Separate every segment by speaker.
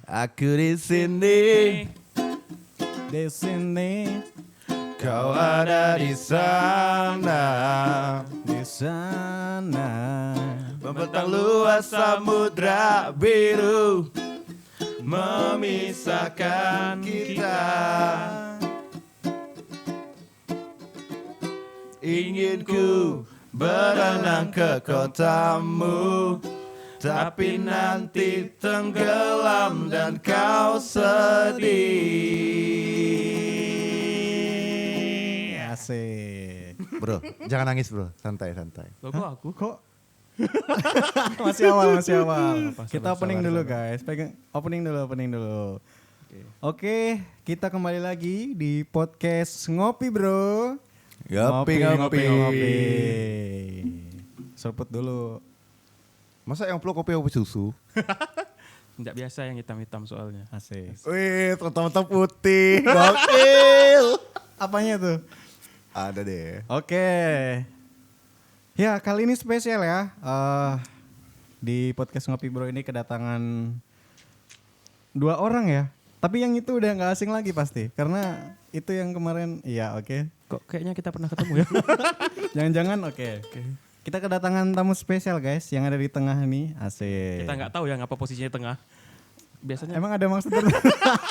Speaker 1: Aku di sini, kau ada di sana, membentang luas samudra biru memisahkan kita. Ingin ku berenang ke kotamu, tapi nanti tenggelam dan kau sedih.
Speaker 2: Asik.
Speaker 1: Bro, jangan nangis bro, santai.
Speaker 3: Loh kok aku?
Speaker 2: Kok? masih awal. Kita
Speaker 3: Sabar,
Speaker 2: opening dulu
Speaker 3: sabar.
Speaker 2: guys. Opening dulu. Oke, kita kembali lagi di podcast Ngopi Bro.
Speaker 1: Ngopi.
Speaker 2: Serput dulu.
Speaker 1: Masa yang peluk kopi susu?
Speaker 3: Nggak biasa yang hitam-hitam soalnya.
Speaker 2: Asik.
Speaker 1: Wih, teman-teman putih, gokil.
Speaker 2: Apanya tuh?
Speaker 1: Ada deh.
Speaker 2: Oke. Ya, kali ini spesial ya. Di podcast Ngopi Bro ini kedatangan 2 orang ya. Tapi yang itu udah gak asing lagi pasti. Karena itu yang kemarin, iya oke.
Speaker 3: Kok kayaknya kita pernah ketemu ya?
Speaker 2: Jangan-jangan oke. Kita kedatangan tamu spesial guys yang ada di tengah nih. Asik.
Speaker 3: Kita nggak tahu ya ngapa posisinya tengah. Biasanya
Speaker 2: Emang ada maksud tertentu?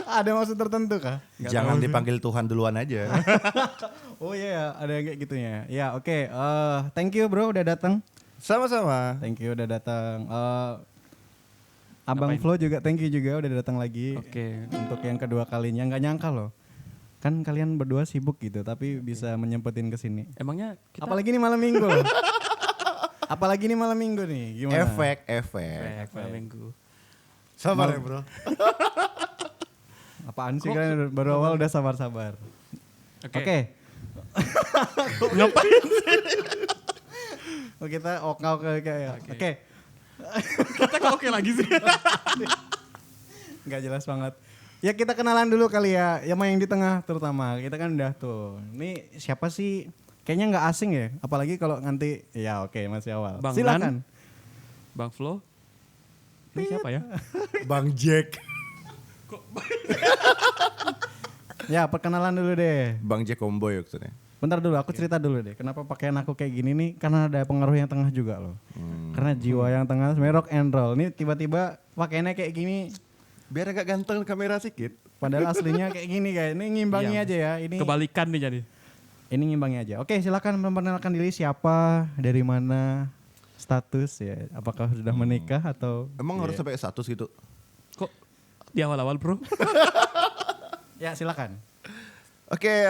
Speaker 2: Ada maksud tertentu kah?
Speaker 3: nggak
Speaker 1: Jangan
Speaker 3: tahu.
Speaker 1: dipanggil Tuhan duluan aja.
Speaker 2: Oh iya, ada yang kayak gitunya. Ya oke. Thank you bro udah datang.
Speaker 1: Sama-sama.
Speaker 2: Thank you udah datang. Abang
Speaker 3: Ngapain?
Speaker 2: Flo juga thank you juga udah datang lagi.
Speaker 3: Oke.
Speaker 2: Untuk yang kedua kalinya, nggak nyangka loh. Kan kalian berdua sibuk gitu, tapi bisa menyempetin ke sini.
Speaker 3: Emangnya kita
Speaker 2: Apalagi nih malam minggu loh. Apalagi nih malam minggu nih, gimana?
Speaker 1: Efek.
Speaker 3: malam minggu.
Speaker 1: Sabar ya bro.
Speaker 2: Apaan sih kalian baru awal udah sabar-sabar. Oke.
Speaker 3: Ngapain?
Speaker 2: Oh kita oke ya. Oke.
Speaker 3: Kita kok oke lagi sih?
Speaker 2: Nggak jelas banget. Ya kita kenalan dulu kali ya, yang di tengah terutama. Kita kan udah tuh. Ini siapa sih? Kayaknya nggak asing ya, apalagi kalau nanti ya oke masih awal.
Speaker 3: Bang
Speaker 2: Silakan.
Speaker 3: Bang Flo. Ini siapa ya?
Speaker 1: Bang Jack.
Speaker 2: Ya perkenalan dulu deh.
Speaker 1: Bang Jack Comboy maksudnya.
Speaker 2: Bentar dulu, aku cerita dulu deh. Kenapa pakaian aku kayak gini nih? Karena ada pengaruh yang tengah juga loh. Karena jiwa yang tengah sebenarnya rock and roll. Nih tiba-tiba pakaiannya kayak gini.
Speaker 1: Biar agak ganteng kamera sedikit.
Speaker 2: Padahal aslinya kayak gini guys. Ini ngimbangi
Speaker 3: Iya.
Speaker 2: aja ya. Ini
Speaker 3: Kebalikan nih jadi.
Speaker 2: ini ngimbangi aja. Oke, silakan memperkenalkan diri siapa, dari mana, status ya. Apakah sudah menikah atau
Speaker 1: Emang harus sampai status gitu?
Speaker 3: Kok di awal-awal bro?
Speaker 2: ya silakan.
Speaker 1: Oke,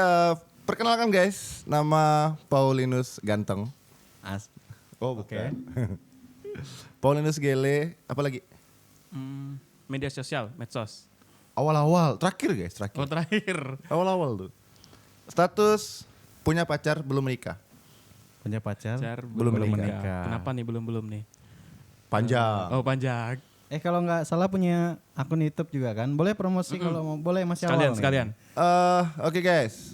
Speaker 1: perkenalkan guys. Nama Paulinus Ganteng. Oh
Speaker 2: Oke.
Speaker 1: Paulinus Gele. Apa lagi?
Speaker 3: Media sosial, medsos.
Speaker 1: Awal-awal. Terakhir guys, terakhir.
Speaker 3: Oh terakhir.
Speaker 1: Awal-awal tuh. Status punya pacar belum menikah.
Speaker 2: Punya pacar?
Speaker 3: Pacar
Speaker 1: Belum
Speaker 2: menikah.
Speaker 3: Kenapa nih belum nih?
Speaker 1: Panjang.
Speaker 3: Oh panjang.
Speaker 2: Kalau nggak salah punya akun YouTube juga kan? Boleh promosi kalau mau, boleh masih awal nih.
Speaker 3: Sekalian.
Speaker 1: Oke guys.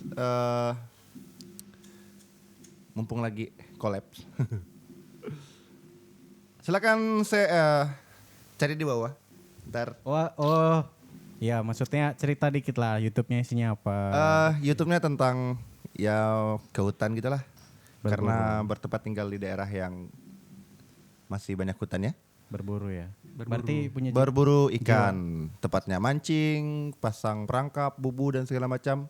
Speaker 1: Mumpung lagi collab. Silakan saya cari di bawah. Ntar.
Speaker 2: Oh, ya maksudnya cerita dikit lah YouTube-nya isinya apa?
Speaker 1: YouTube-nya tentang ya ke hutan gitu lah.
Speaker 2: Berburu.
Speaker 1: Karena bertempat tinggal di daerah yang masih banyak hutannya.
Speaker 2: Berburu ya.
Speaker 3: Berburu.
Speaker 2: Berarti punya
Speaker 1: Berburu ikan, tepatnya mancing, pasang perangkap, bubu dan segala macam.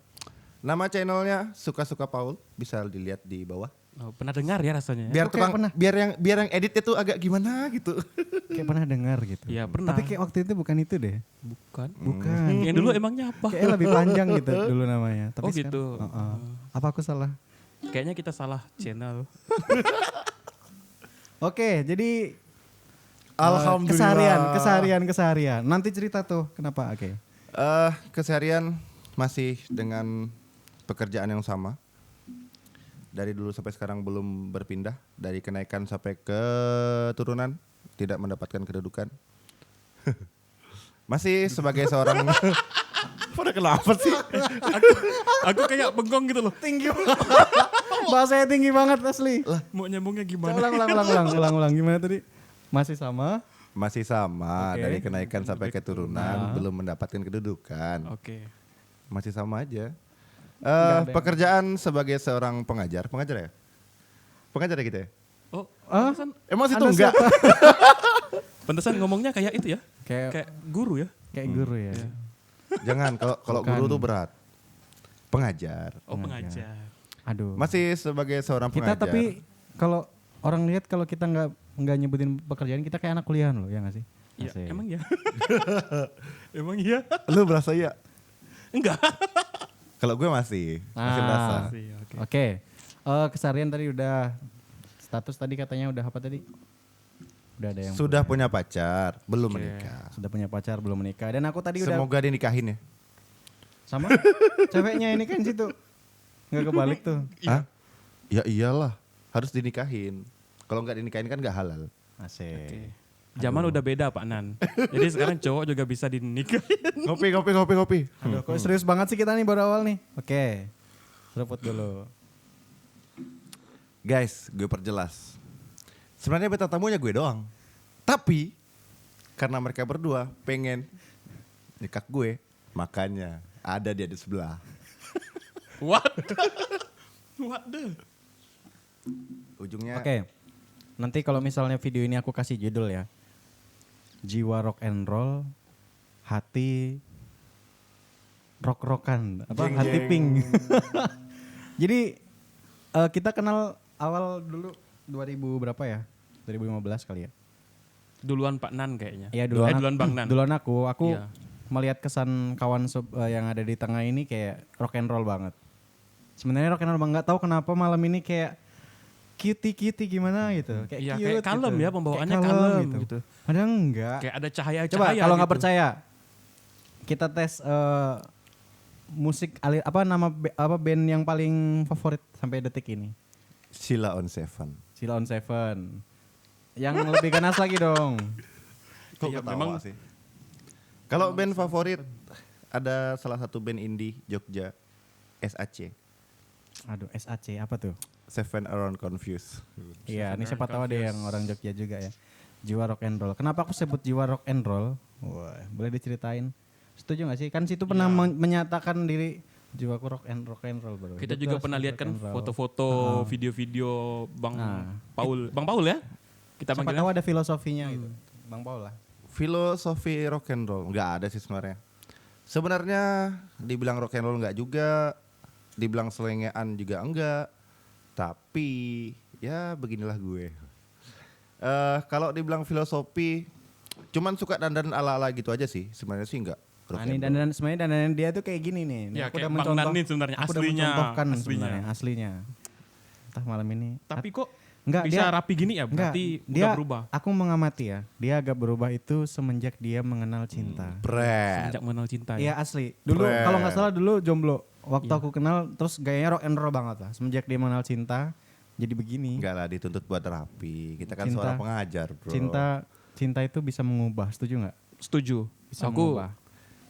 Speaker 1: Nama channelnya Suka-Suka Paul, bisa dilihat di bawah.
Speaker 3: Oh, pernah dengar ya rasanya?
Speaker 1: Biar
Speaker 2: Aku kayak pernah.
Speaker 1: biar yang edit itu agak gimana gitu.
Speaker 2: kayak pernah dengar gitu.
Speaker 3: Iya pernah.
Speaker 2: Tapi kayak waktu itu bukan itu deh.
Speaker 3: Bukan.
Speaker 2: Bukan.
Speaker 3: Yang dulu emangnya apa?
Speaker 2: Kayak lebih panjang gitu dulu namanya. Tapi
Speaker 3: Oh
Speaker 2: sekarang-
Speaker 3: gitu.
Speaker 2: Apa aku salah?
Speaker 3: Kayaknya kita salah channel.
Speaker 2: Oke, jadi
Speaker 1: Alhamdulillah.
Speaker 2: keseharian. Nanti cerita tuh kenapa? Oke.
Speaker 1: Keseharian masih dengan pekerjaan yang sama. Dari dulu sampai sekarang belum berpindah. Dari kenaikan sampai ke turunan. Tidak mendapatkan kedudukan. Masih sebagai seorang... Pada kenapa sih?
Speaker 3: Aku kayak bengong gitu loh.
Speaker 2: Tinggi banget. Bahasanya tinggi banget asli.
Speaker 3: Mau nyambungnya
Speaker 2: Coba
Speaker 3: gimana?
Speaker 2: ulang. Gimana tadi? Masih sama.
Speaker 1: Masih sama
Speaker 2: Oke.
Speaker 1: dari kenaikan sampai keturunan belum mendapatkan kedudukan.
Speaker 3: Oke.
Speaker 1: Masih sama aja.
Speaker 2: Nggak ada.
Speaker 1: Pekerjaan sebagai seorang pengajar ya? Pengajar ya kita ya?
Speaker 3: Oh,
Speaker 2: Ah?
Speaker 1: Emang situ
Speaker 2: Anda
Speaker 1: enggak?
Speaker 3: pantesan ngomongnya kayak itu ya.
Speaker 2: Kayak
Speaker 3: Kayak guru ya.
Speaker 2: kayak guru ya.
Speaker 1: Jangan, kalau
Speaker 2: Bukan.
Speaker 1: guru tuh berat. Pengajar.
Speaker 3: Oh, pengajar.
Speaker 2: Aduh.
Speaker 1: Masih sebagai seorang
Speaker 2: Kita
Speaker 1: pengajar.
Speaker 2: tapi kalau orang lihat kalau kita nggak nyebutin pekerjaan kita kayak anak kuliahan loh, ya nggak sih?
Speaker 3: Iya,
Speaker 2: Asik.
Speaker 3: emang ya. Emang iya.
Speaker 1: Lu berasa ya?
Speaker 3: Enggak.
Speaker 1: Kalau gue masih berasa.
Speaker 3: Sih, oke.
Speaker 2: Oke. Keseharian tadi udah, status tadi katanya udah apa tadi? Udah ada yang
Speaker 1: Sudah punya pacar, belum
Speaker 3: Oke.
Speaker 1: menikah.
Speaker 2: sudah punya pacar belum menikah, dan aku tadi udah
Speaker 1: Semoga dinikahin ya.
Speaker 2: sama ceweknya ini kan situ nggak kebalik tuh.
Speaker 1: Hah? Ya iyalah, harus dinikahin. Kalau nggak dinikahin kan nggak halal.
Speaker 2: Asik.
Speaker 3: Oke. Zaman udah beda Pak Nan. Jadi sekarang cowok juga bisa dinikahin.
Speaker 1: Ngopi.
Speaker 2: Aduh, kok serius banget sih kita nih baru awal nih. Oke. Seruput dulu.
Speaker 1: Guys, gue perjelas. Sebenarnya beta tamunya gue doang. Tapi karena mereka berdua pengen nikah gue, makanya ada dia di sebelah.
Speaker 3: What? What the?
Speaker 1: Ujungnya
Speaker 2: Oke. Nanti kalau misalnya video ini aku kasih judul ya. Jiwa rock and roll, hati rock-rockan, apa?
Speaker 1: Jeng,
Speaker 2: Hati
Speaker 1: jeng.
Speaker 2: pink. Jadi kita kenal awal dulu 2000 berapa ya? 2015 kali ya.
Speaker 3: Duluan Pak Nan kayaknya.
Speaker 2: Iya duluan.
Speaker 3: Duluan Bang Nan.
Speaker 2: Duluan aku
Speaker 3: Iya.
Speaker 2: melihat kesan kawan yang ada di tengah ini kayak rock and roll banget. Sebenarnya rock and roll banget, nggak tahu kenapa malam ini kayak cutie gimana gitu. Kayak
Speaker 3: Iya,
Speaker 2: cute
Speaker 3: kayak kalem
Speaker 2: gitu.
Speaker 3: ya, pembawaannya
Speaker 2: Kayak
Speaker 3: kalem gitu.
Speaker 2: Padahal enggak.
Speaker 3: Kayak ada cahaya-cahaya.
Speaker 2: Coba kalau nggak
Speaker 3: gitu.
Speaker 2: percaya, kita tes musik apa band yang paling favorit sampai detik ini.
Speaker 1: Sheila on Seven.
Speaker 2: Sheila on Seven. Yang lebih ganas lagi dong.
Speaker 1: Kok
Speaker 3: Iya,
Speaker 1: ketawa
Speaker 3: memang
Speaker 1: sih? Kalau band favorit ada salah satu band indie Jogja, SAC.
Speaker 2: Aduh, SAC apa tuh?
Speaker 1: Seven Around Confused.
Speaker 2: Iya, ini siapa tahu ada yang orang Jogja juga ya. Jiwa rock and roll. Kenapa aku sebut jiwa rock and roll? Wah, boleh diceritain? Setuju gak sih? Kan situ pernah menyatakan diri jiwaku rock and roll bro.
Speaker 3: Kita
Speaker 2: Hidup
Speaker 3: juga
Speaker 2: harus
Speaker 3: pernah lihat
Speaker 2: rock
Speaker 3: kan
Speaker 2: and roll.
Speaker 3: foto-foto, video-video Bang
Speaker 2: Nah.
Speaker 3: Paul. Bang Paul ya? Kita
Speaker 2: Siapa
Speaker 3: panggilnya.
Speaker 2: tahu ada filosofinya gitu. Bang Paul lah.
Speaker 1: Filosofi rock and roll nggak ada sih sebenarnya. Sebenarnya dibilang rock and roll nggak juga, dibilang selengean juga enggak. Tapi ya beginilah gue. Kalau dibilang filosofi, cuman suka dandan ala-ala gitu aja sih. Sebenarnya sih enggak. rock
Speaker 2: Nah, ini
Speaker 1: and roll.
Speaker 2: dandan sebenarnya dandan dia tuh kayak gini nih. Ini
Speaker 3: Ya,
Speaker 2: aku
Speaker 3: kayak
Speaker 2: udah
Speaker 3: Bang Nan nih sebenarnya,
Speaker 2: aku udah
Speaker 3: aslinya,
Speaker 2: mencontohkan
Speaker 3: aslinya.
Speaker 2: sebenarnya aslinya. Entah malam ini.
Speaker 3: Tapi kok
Speaker 2: Enggak,
Speaker 3: bisa
Speaker 2: dia-
Speaker 3: rapi gini ya? Berarti
Speaker 2: dia
Speaker 3: udah berubah.
Speaker 2: Aku mengamati ya. Dia agak berubah itu semenjak dia mengenal cinta.
Speaker 1: Brand.
Speaker 3: Sejak mengenal cinta
Speaker 2: Iya
Speaker 3: ya.
Speaker 2: asli. Dulu
Speaker 1: Keren.
Speaker 2: kalau nggak salah dulu jomblo. Waktu
Speaker 3: Iya.
Speaker 2: aku kenal terus gayanya rock and roll banget lah. Semenjak dia mengenal cinta jadi begini.
Speaker 1: Enggak lah dituntut buat rapi. Kita kan
Speaker 2: Cinta.
Speaker 1: seorang pengajar, bro.
Speaker 2: Cinta itu bisa mengubah. Setuju nggak?
Speaker 3: Setuju.
Speaker 2: Bisa
Speaker 3: Aku
Speaker 2: mengubah.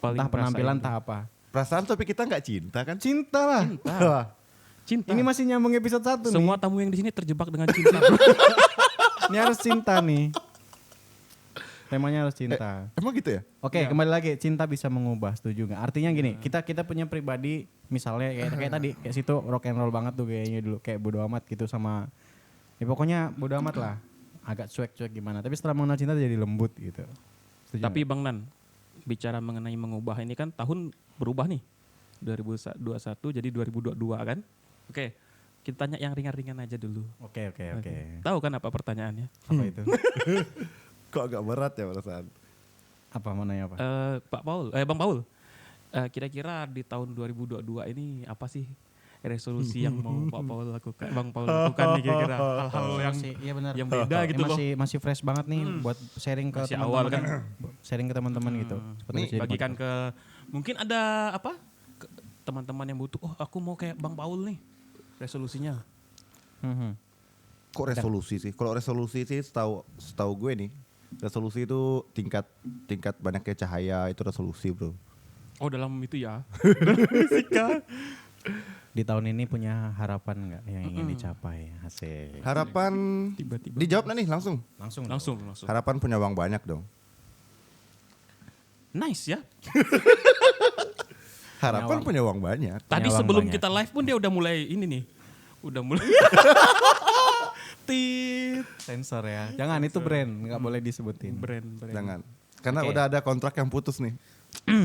Speaker 3: paling
Speaker 2: Entah penampilan,
Speaker 3: ngerasain
Speaker 2: entah apa.
Speaker 1: Perasaan tapi kita nggak cinta kan?
Speaker 2: Cinta lah.
Speaker 1: Wah,
Speaker 3: cinta.
Speaker 2: Ini masih nyambung episode 1 nih.
Speaker 3: Semua tamu yang di sini terjebak dengan cinta.
Speaker 2: Ini harus cinta nih. Temanya harus cinta.
Speaker 1: emang gitu ya?
Speaker 2: Oke, kembali lagi, cinta bisa mengubah, setuju nggak? Artinya gini, kita punya pribadi, misalnya kayak tadi, kayak situ rock and roll banget tuh kayaknya dulu, kayak bodo amat gitu sama, ya pokoknya bodo amat lah, agak cuek-cuek gimana. Tapi setelah mengenal cinta jadi lembut gitu. Setuju
Speaker 3: Tapi
Speaker 2: nggak?
Speaker 3: Bang Nan, bicara mengenai mengubah ini kan tahun berubah nih. 2021 jadi 2022 kan? Oke, kita tanya yang ringan-ringan aja dulu.
Speaker 2: Oke.
Speaker 3: Tahu kan apa pertanyaannya?
Speaker 2: Apa itu?
Speaker 1: Kok agak berat ya perasaan?
Speaker 2: Apa mau nanya apa?
Speaker 3: Bang Paul, kira-kira di tahun 2022 ini apa sih resolusi yang mau Pak Paul lakukan? Bang Paul lakukan nih kira-kira hal-hal yang
Speaker 2: Iya benar.
Speaker 3: yang beda
Speaker 2: Ini
Speaker 3: gitu loh.
Speaker 2: masih fresh banget nih buat sharing ke
Speaker 3: Masih
Speaker 2: teman-teman.
Speaker 3: awal kan.
Speaker 2: Sharing ke teman-teman gitu. Seperti
Speaker 3: Nih
Speaker 2: jadi
Speaker 3: bagikan
Speaker 2: podcast.
Speaker 3: ke mungkin ada apa? Teman-teman yang butuh, oh aku mau kayak Bang Paul nih resolusinya.
Speaker 2: Mhm.
Speaker 1: Kok resolusi sih? Kalau resolusi sih setahu gue nih, resolusi itu tingkat banyaknya cahaya itu resolusi, bro.
Speaker 3: Oh dalam itu ya. Dalam fisika.
Speaker 2: di tahun ini punya harapan nggak yang ingin dicapai? Asik.
Speaker 1: Harapan
Speaker 3: Tiba-tiba.
Speaker 1: dijawab nih langsung.
Speaker 2: Langsung.
Speaker 3: Langsung.
Speaker 1: Harapan punya uang banyak dong.
Speaker 3: Nice ya.
Speaker 1: Harapan punya uang banyak.
Speaker 3: Tadi
Speaker 2: uang
Speaker 3: sebelum
Speaker 2: banyak.
Speaker 3: kita live pun dia udah mulai ini nih. Udah mulai. Tit.
Speaker 2: Sensor ya. Jangan itu brand, nggak boleh disebutin.
Speaker 3: Brand.
Speaker 1: Jangan. Karena
Speaker 2: Oke.
Speaker 1: udah ada kontrak yang putus nih.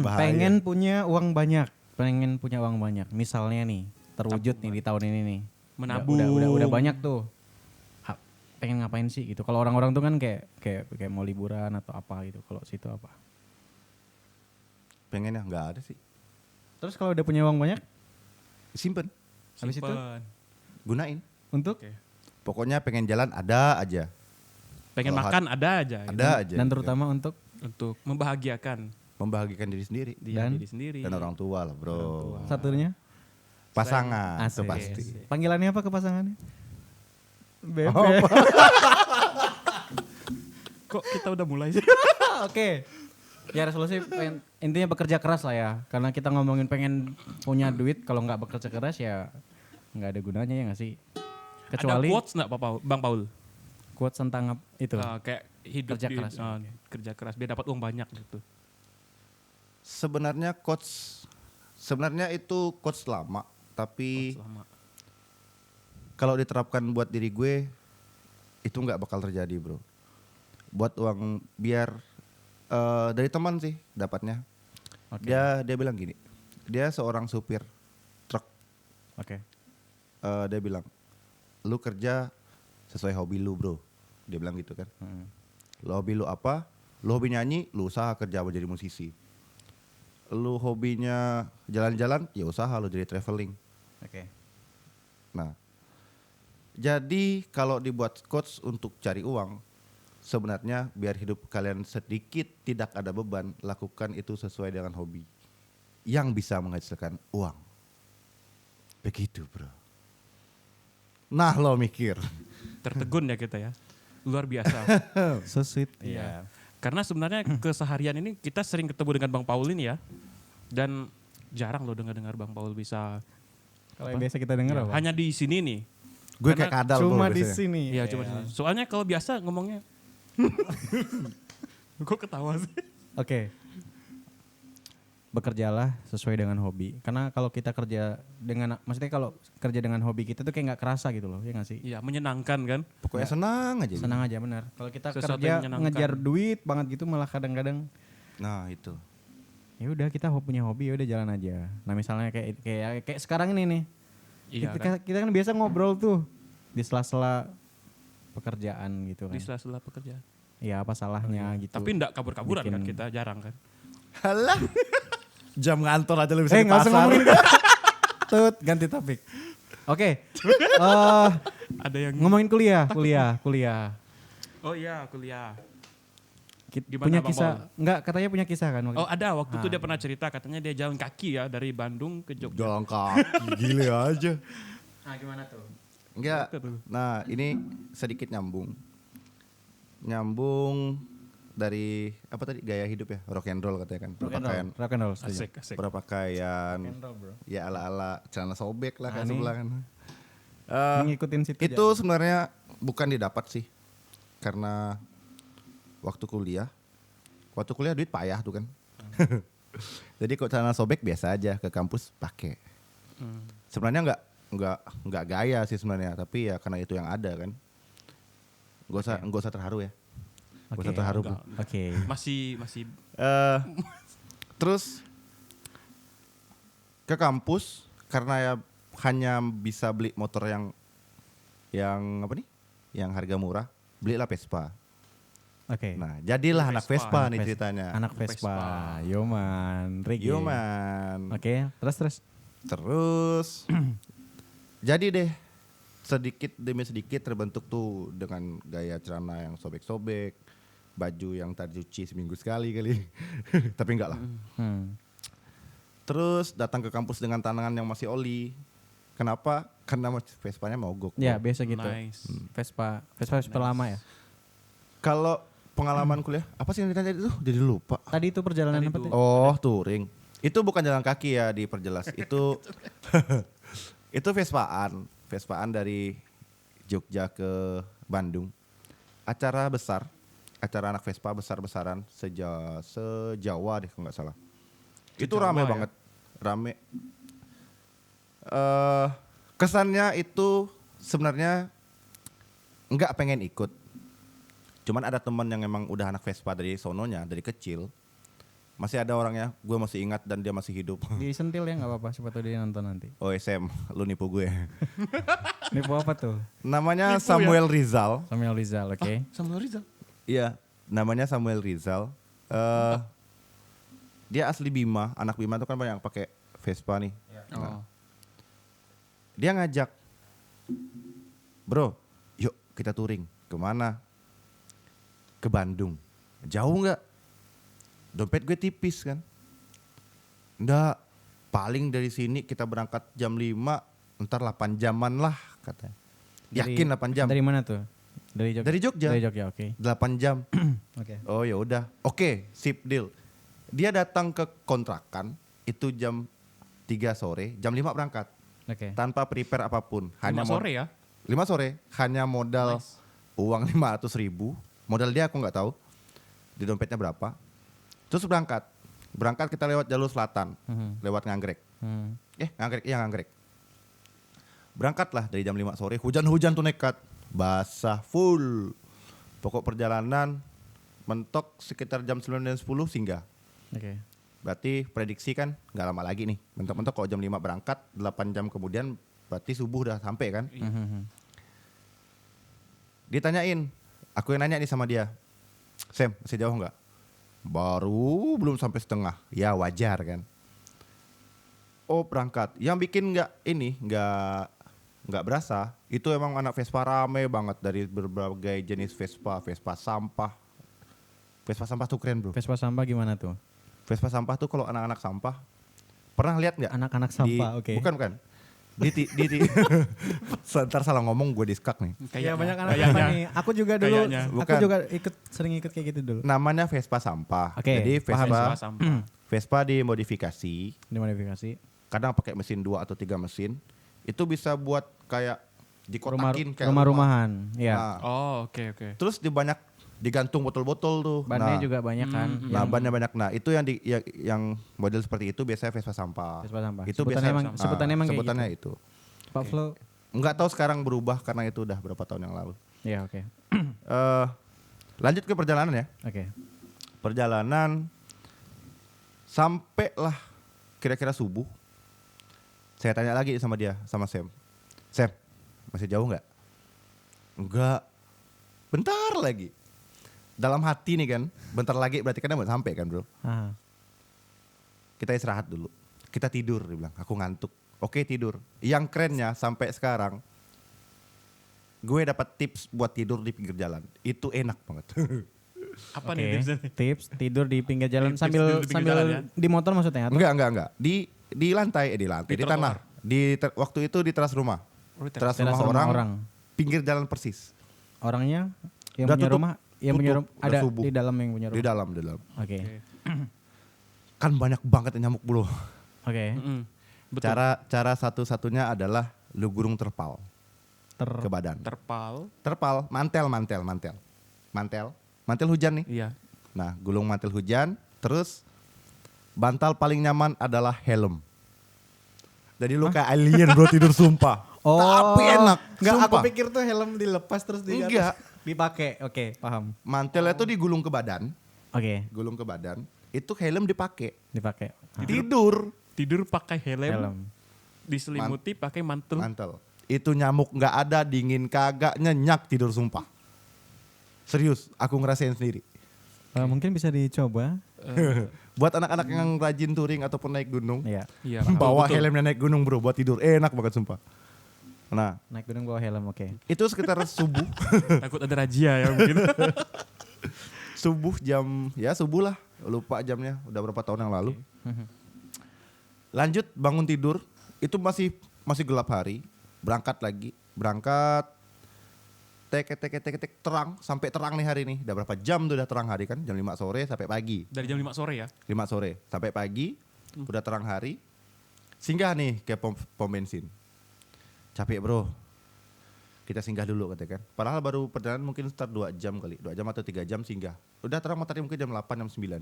Speaker 1: Bahaya.
Speaker 2: Pengen punya uang banyak. Misalnya nih, terwujud nih di tahun ini nih.
Speaker 3: Menabung.
Speaker 2: Udah banyak tuh. Pengen ngapain sih gitu. Kalau orang-orang tuh kan kayak mau liburan atau apa gitu. Kalau situ apa?
Speaker 1: Pengen ya nggak ada sih.
Speaker 2: Terus kalau udah punya uang banyak,
Speaker 1: Simpen,
Speaker 2: habis itu
Speaker 3: Simpen.
Speaker 1: gunain.
Speaker 2: untuk
Speaker 3: Oke.
Speaker 1: Pokoknya pengen jalan ada aja.
Speaker 3: Pengen
Speaker 1: Kalau
Speaker 3: makan ada aja. gitu.
Speaker 1: Ada aja.
Speaker 2: dan terutama untuk
Speaker 3: Untuk membahagiakan
Speaker 1: membahagiakan diri sendiri
Speaker 3: dia
Speaker 2: Dan?
Speaker 3: diri sendiri.
Speaker 1: dan orang tua lah, Bro.
Speaker 2: satunya
Speaker 1: Pasangan itu
Speaker 2: Asik.
Speaker 1: pasti.
Speaker 2: panggilannya apa ke pasangannya? Bebe.
Speaker 3: Kok kita udah mulai sih?
Speaker 2: Oke. Ya resolusi intinya bekerja keras lah ya. Karena kita ngomongin pengen punya duit, kalau nggak bekerja keras ya nggak ada gunanya ya nggak sih? Kecuali
Speaker 3: Ada quotes nggak Bang Paul?
Speaker 2: quotes tentang itu.
Speaker 3: Kayak hidup
Speaker 2: Kerja keras.
Speaker 3: kerja keras biar dapat uang banyak gitu.
Speaker 1: Sebenarnya itu coach lama, tapi
Speaker 3: Selama
Speaker 1: kalau diterapkan buat diri gue itu nggak bakal terjadi, Bro. Buat uang biar dari teman sih dapatnya.
Speaker 2: Oke.
Speaker 1: Dia bilang gini. Dia seorang supir truk.
Speaker 2: Oke.
Speaker 1: Dia bilang, "Lu kerja sesuai hobi lu, Bro." Dia bilang gitu kan. Lu hobi lu apa? Lu hobi nyanyi, lu usaha kerja menjadi musisi. Lu hobinya jalan-jalan, ya usaha lu jadi traveling.
Speaker 2: Oke.
Speaker 1: Nah, jadi kalau dibuat coach untuk cari uang, sebenarnya biar hidup kalian sedikit tidak ada beban, lakukan itu sesuai dengan hobi yang bisa menghasilkan uang. Begitu, Bro. Nah, lo mikir.
Speaker 3: tertegun ya kita ya. Luar biasa.
Speaker 2: So sweet.
Speaker 3: Iya. Karena sebenarnya keseharian ini kita sering ketemu dengan Bang Paul ini ya. Dan jarang loh dengar Bang Paul bisa
Speaker 2: Kalau yang biasa kita dengar apa?
Speaker 3: hanya di sini nih.
Speaker 1: Gue kayak kadal, Bro,
Speaker 2: Cuma di
Speaker 1: biasanya.
Speaker 2: sini.
Speaker 3: Iya, cuma di sini. Soalnya kalau biasa ngomongnya kok ketawa sih?
Speaker 2: Oke. Bekerjalah sesuai dengan hobi. Karena kalau kita kerja dengan, maksudnya kalau kerja dengan hobi kita tuh kayak nggak kerasa gitu loh, ya nggak sih?
Speaker 3: Iya, menyenangkan kan?
Speaker 1: Pokoknya senang aja.
Speaker 2: Senang aja benar. Kalau kita
Speaker 3: Sesuatu
Speaker 2: kerja
Speaker 3: yang menyenangkan.
Speaker 2: ngejar duit banget gitu, malah kadang-kadang
Speaker 1: Nah, itu.
Speaker 2: ya udah kita punya hobi, ya udah jalan aja. Nah misalnya kayak sekarang ini nih,
Speaker 3: Iya
Speaker 2: kita,
Speaker 3: kan?
Speaker 2: kita kan biasa ngobrol tuh di sela-sela pekerjaan gitu kan.
Speaker 3: Di sela-sela pekerjaan.
Speaker 2: Ya apa salahnya gitu.
Speaker 3: Tapi enggak kabur-kaburan kan
Speaker 2: Bikin-
Speaker 3: kita jarang kan?
Speaker 1: Halah. Jam ngantor aja lu bisa di
Speaker 2: nggak usah
Speaker 1: pasar.
Speaker 2: ngomongin Tut, ganti topik. Oke.
Speaker 3: Ada yang
Speaker 2: Ngomongin kuliah.
Speaker 3: Oh iya, kuliah. Gimana,
Speaker 2: Punya
Speaker 3: Bang
Speaker 2: kisah, enggak katanya punya kisah kan?
Speaker 3: Oh ada, waktu itu dia pernah cerita katanya dia jalan kaki ya dari Bandung ke Jogja.
Speaker 1: Jalan kaki, gile aja.
Speaker 2: Nah gimana tuh?
Speaker 1: Enggak.
Speaker 3: Apa tuh?
Speaker 1: Nah, ini sedikit nyambung. Nyambung dari apa tadi gaya hidup ya, rock and roll katanya kan. Berpakaian
Speaker 2: Rock and roll. setuju.
Speaker 3: Asik.
Speaker 1: berpakaian
Speaker 2: Rock and roll bro.
Speaker 1: ya ala-ala celana sobek lah kayak
Speaker 2: Nah,
Speaker 1: sebelah kan.
Speaker 2: Ngikutin situ.
Speaker 1: Itu sebenarnya bukan didapat sih. Karena waktu kuliah duit payah tuh kan. Jadi kok celana sobek biasa aja ke kampus pakai. Sebenarnya nggak gaya sih sebenarnya, tapi ya karena itu yang ada kan. Gak usah terharu ya. Gak usah terharu, Bro.
Speaker 2: Oke.
Speaker 3: Masih
Speaker 1: Terus ke kampus karena ya hanya bisa beli motor yang apa nih? Yang harga murah, belilah Vespa.
Speaker 2: Oke.
Speaker 1: Nah, jadilah anak Vespa nih
Speaker 2: Anak
Speaker 1: ceritanya.
Speaker 2: Anak Vespa. Yoman. Reggae.
Speaker 1: Yoman.
Speaker 2: Oke. Terus.
Speaker 1: Jadi deh sedikit demi sedikit terbentuk tuh dengan gaya celana yang sobek-sobek, baju yang tercuci seminggu sekali kali. Tapi enggak lah. Terus datang ke kampus dengan tangan yang masih oli. Kenapa? Karena Vespanya mogok.
Speaker 2: Ya biasa gitu.
Speaker 3: nice.
Speaker 2: Vespa lama ya.
Speaker 1: Kalau pengalaman kuliah, apa sih yang ditanya itu? Jadi lupa.
Speaker 2: Tadi itu perjalanan
Speaker 3: Tadi
Speaker 2: apa
Speaker 3: itu.
Speaker 2: tuh?
Speaker 1: Oh, touring. Itu bukan jalan kaki ya, diperjelas. Itu Itu Vespaan dari Jogja ke Bandung. Acara besar, acara anak Vespa besar-besaran sejawa deh kalau nggak salah. Itu
Speaker 3: Sejawa
Speaker 1: rame
Speaker 3: ya?
Speaker 1: banget, rame. Kesannya itu sebenarnya nggak pengen ikut. Cuman ada teman yang emang udah anak Vespa dari sononya, dari kecil. Masih ada orangnya, gue masih ingat dan dia masih hidup.
Speaker 2: Disentil ya nggak apa-apa, siapa tahu dia nonton nanti.
Speaker 1: Oh Sam, lu nipu gue.
Speaker 2: Nipu apa tuh?
Speaker 1: Namanya
Speaker 3: Nipu ya?
Speaker 1: Samuel Rizal.
Speaker 2: Samuel Rizal, oke.
Speaker 3: Samuel Rizal.
Speaker 1: Iya, namanya Samuel Rizal. Dia asli Bima, anak Bima tuh kan banyak yang pakai Vespa nih.
Speaker 3: Oh.
Speaker 1: Dia ngajak, bro, yuk kita touring. Kemana? Ke Bandung. Jauh nggak? Dompet gue tipis kan. Nggak, paling dari sini kita berangkat jam 5, ntar 8 jaman lah katanya. Yakin 8 jam?
Speaker 2: Dari mana tuh? Dari Jogja.
Speaker 1: Dari Jogja.
Speaker 2: Dari Jogja, oke.
Speaker 1: 8 jam.
Speaker 2: Oke.
Speaker 1: Oh ya udah. Oke, sip deal. Dia datang ke kontrakan itu jam 3 sore, jam 5 berangkat.
Speaker 2: Oke.
Speaker 1: Tanpa prepare apapun.
Speaker 3: 5 sore ya?
Speaker 1: 5 sore, hanya modal
Speaker 3: Nice.
Speaker 1: uang 500.000. Modal dia aku nggak tahu. Di dompetnya berapa. Terus berangkat. Berangkat kita lewat jalur selatan, lewat Nganggrek. Nganggrek, iya Nganggrek. Berangkatlah dari jam 5 sore, hujan-hujan tuh nekat. Basah full. Pokok perjalanan mentok sekitar jam 9 dan 10 singgah.
Speaker 2: Oke.
Speaker 1: Berarti prediksi kan nggak lama lagi nih. Mentok-mentok kalau jam 5 berangkat, 8 jam kemudian berarti subuh udah sampai kan. Ditanyain, aku yang nanya nih sama dia. Sam, masih jauh nggak? Baru belum sampai setengah. Ya wajar kan. Oh berangkat. Yang bikin nggak berasa. Itu emang anak Vespa rame banget dari berbagai jenis Vespa. Vespa sampah. Vespa sampah tuh keren bro.
Speaker 2: Vespa sampah gimana tuh?
Speaker 1: Vespa sampah tuh kalau anak-anak sampah. Pernah lihat nggak?
Speaker 2: Anak-anak sampah, oke.
Speaker 1: Bukan. Ntar salah ngomong gue diskak nih.
Speaker 2: Iya banyak anak
Speaker 3: Kayaknya.
Speaker 2: sampah nih. Aku juga dulu,
Speaker 3: Kayaknya.
Speaker 2: aku
Speaker 1: Bukan.
Speaker 2: juga sering ikut kayak gitu dulu.
Speaker 1: Namanya Vespa sampah.
Speaker 2: Oke,
Speaker 1: Jadi
Speaker 2: paham.
Speaker 3: Vespa sampah.
Speaker 1: Vespa dimodifikasi.
Speaker 2: Dimodifikasi.
Speaker 1: Kadang pakai mesin 2 atau 3 mesin. Itu bisa buat kayak dikotakin kayak
Speaker 2: Rumah-rumahan. Iya.
Speaker 1: Nah,
Speaker 3: Oh, oke.
Speaker 1: terus digantung botol-botol tuh.
Speaker 2: Bannya
Speaker 1: Nah,
Speaker 2: juga banyak kan.
Speaker 1: Nah, bannya banyak. Nah, itu yang model seperti itu biasanya Vespa sampah.
Speaker 2: Vespa sampah.
Speaker 1: Itu
Speaker 2: Sebutannya emang kayak
Speaker 1: sebutannya
Speaker 2: gitu.
Speaker 1: itu.
Speaker 2: Pak Flo.
Speaker 1: Enggak tahu sekarang berubah karena itu udah berapa tahun yang lalu.
Speaker 2: Iya, oke.
Speaker 1: Lanjut ke perjalanan ya.
Speaker 2: Oke.
Speaker 1: Perjalanan sampailah kira-kira subuh. Saya tanya lagi sama dia, sama Sam. Sam, masih jauh nggak? Enggak. Bentar lagi. Dalam hati nih kan, bentar lagi berarti kan mau sampai kan bro.
Speaker 2: Ah.
Speaker 1: Kita istirahat dulu. Kita tidur, dia bilang. Aku ngantuk. Oke tidur. Yang kerennya sampai sekarang, gue dapat tips buat tidur di pinggir jalan. Itu enak banget.
Speaker 3: Apa
Speaker 2: Oke.
Speaker 3: nih tipsnya?
Speaker 2: Tips tidur di pinggir jalan
Speaker 3: Tips tidur
Speaker 2: sambil
Speaker 3: di pinggir jalan ya?
Speaker 2: di motor maksudnya atau?
Speaker 1: Enggak. Di lantai, di
Speaker 3: Di
Speaker 1: tanah. Waktu itu di teras rumah.
Speaker 3: Oh, di
Speaker 1: Teras
Speaker 2: Teras
Speaker 1: rumah
Speaker 2: rumah
Speaker 1: orang,
Speaker 2: orang.
Speaker 1: pinggir jalan persis.
Speaker 2: Orangnya yang
Speaker 1: Udah
Speaker 2: punya
Speaker 1: tutup.
Speaker 2: rumah, yang
Speaker 1: Tutup.
Speaker 2: punya rumah
Speaker 1: Udah
Speaker 2: ada
Speaker 1: subuh.
Speaker 2: di dalam yang punya
Speaker 1: Di
Speaker 2: rumah.
Speaker 1: dalam.
Speaker 2: Oke.
Speaker 1: Kan banyak banget nyamuk bro.
Speaker 2: Oke.
Speaker 3: Mm-mm. Betul.
Speaker 1: Cara satu-satunya adalah lu gurung terpal ke badan.
Speaker 3: Terpal.
Speaker 1: Terpal, mantel. Mantel hujan nih.
Speaker 3: Iya.
Speaker 1: Nah, gulung mantel hujan, terus bantal paling nyaman adalah helm. Jadi lu kayak alien bro tidur sumpah.
Speaker 2: Oh.
Speaker 1: Tapi enak.
Speaker 2: Enggak, aku
Speaker 1: sumpah.
Speaker 2: pikir tuh helm dilepas terus di
Speaker 1: Enggak.
Speaker 2: atas dipakai. Oke, paham.
Speaker 1: Mantelnya tuh digulung ke badan,
Speaker 2: Oke,
Speaker 1: itu helm dipakai.
Speaker 2: dipakai.
Speaker 1: Tidur
Speaker 3: Tidur pakai helm.
Speaker 2: Helm.
Speaker 3: Diselimuti pakai mantel.
Speaker 1: mantel. Itu nyamuk nggak ada, dingin kagak, nyenyak tidur sumpah. Serius, aku ngerasain sendiri.
Speaker 2: Mungkin bisa dicoba.
Speaker 1: Buat anak-anak yang rajin touring ataupun naik gunung,
Speaker 2: Iya.
Speaker 3: Iya.
Speaker 1: bawa
Speaker 3: betul.
Speaker 1: helmnya naik gunung bro buat tidur, enak banget sumpah. Nah,
Speaker 2: Naik gunung bawa helm, oke.
Speaker 1: itu sekitar subuh,
Speaker 3: Takut ada razia ya mungkin.
Speaker 1: subuh lah, lupa jamnya, udah berapa tahun yang lalu. Lanjut bangun tidur, itu masih gelap hari, berangkat, tek terang, sampai terang nih hari nih. Udah berapa jam tuh udah terang hari kan, jam 5 sore sampai pagi.
Speaker 3: Dari jam 5 sore ya.
Speaker 1: 5 sore sampai pagi, udah terang hari. Singgah nih ke pom bensin. capek bro, kita singgah dulu katanya kan. Padahal baru perjalanan mungkin start 2 jam kali, 2 jam atau 3 jam singgah. Udah terang matahari mungkin jam 8, jam 9.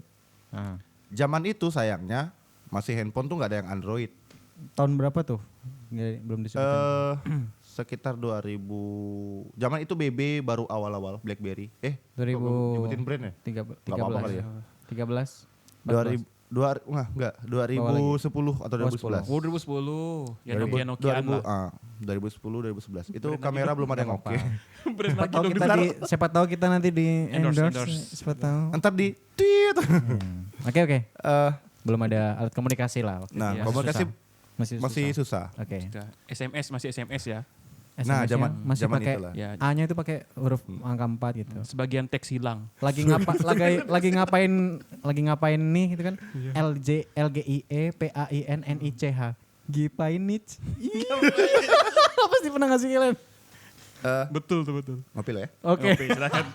Speaker 2: Ah.
Speaker 1: Zaman itu sayangnya masih handphone tuh nggak ada yang Android.
Speaker 2: Tahun berapa tuh? Belum disebutkan.
Speaker 1: Sekitar 2000. Zaman itu BB baru awal-awal BlackBerry.
Speaker 2: 2000
Speaker 1: nyebutin brand ya?
Speaker 2: 13
Speaker 1: Nggak apa-apa kali ya.
Speaker 2: 13
Speaker 1: 2000 2010 atau 2011.
Speaker 3: Oh 2010. Ya
Speaker 1: 2000,
Speaker 3: Nokia-Nokiaan lah.
Speaker 1: 2010 2011. Itu
Speaker 3: Brand
Speaker 1: kamera belum ada yang
Speaker 2: Nggak
Speaker 1: oke.
Speaker 2: apa-apa.
Speaker 3: Brand
Speaker 2: Siapa
Speaker 3: lagi
Speaker 2: tahu
Speaker 3: dong.
Speaker 2: kita siapa tahu kita nanti di endorse.
Speaker 3: Endorse.
Speaker 2: Siapa tahu.
Speaker 1: Ntar di tweet.
Speaker 2: Oke. Belum ada alat komunikasi lah waktu
Speaker 1: Nah,
Speaker 2: itu.
Speaker 1: komunikasi
Speaker 2: Masih
Speaker 1: susah.
Speaker 2: Oke.
Speaker 3: Sudah. SMS masih SMS ya.
Speaker 1: Nah,
Speaker 2: SMS-nya
Speaker 1: zaman-
Speaker 2: masih
Speaker 1: zaman
Speaker 2: pakai
Speaker 1: itulah.
Speaker 3: Ya.
Speaker 2: A-nya itu pakai huruf angka 4 gitu.
Speaker 3: Sebagian teks hilang.
Speaker 2: Lagi ngapain nih gitu kan? LGIE PAINNICH. Gipainich. Apa sih pernah ngasih kalian?
Speaker 3: Betul tuh betul.
Speaker 1: Ngopi lo ya.
Speaker 2: Oke.
Speaker 3: Ngopi, silakan.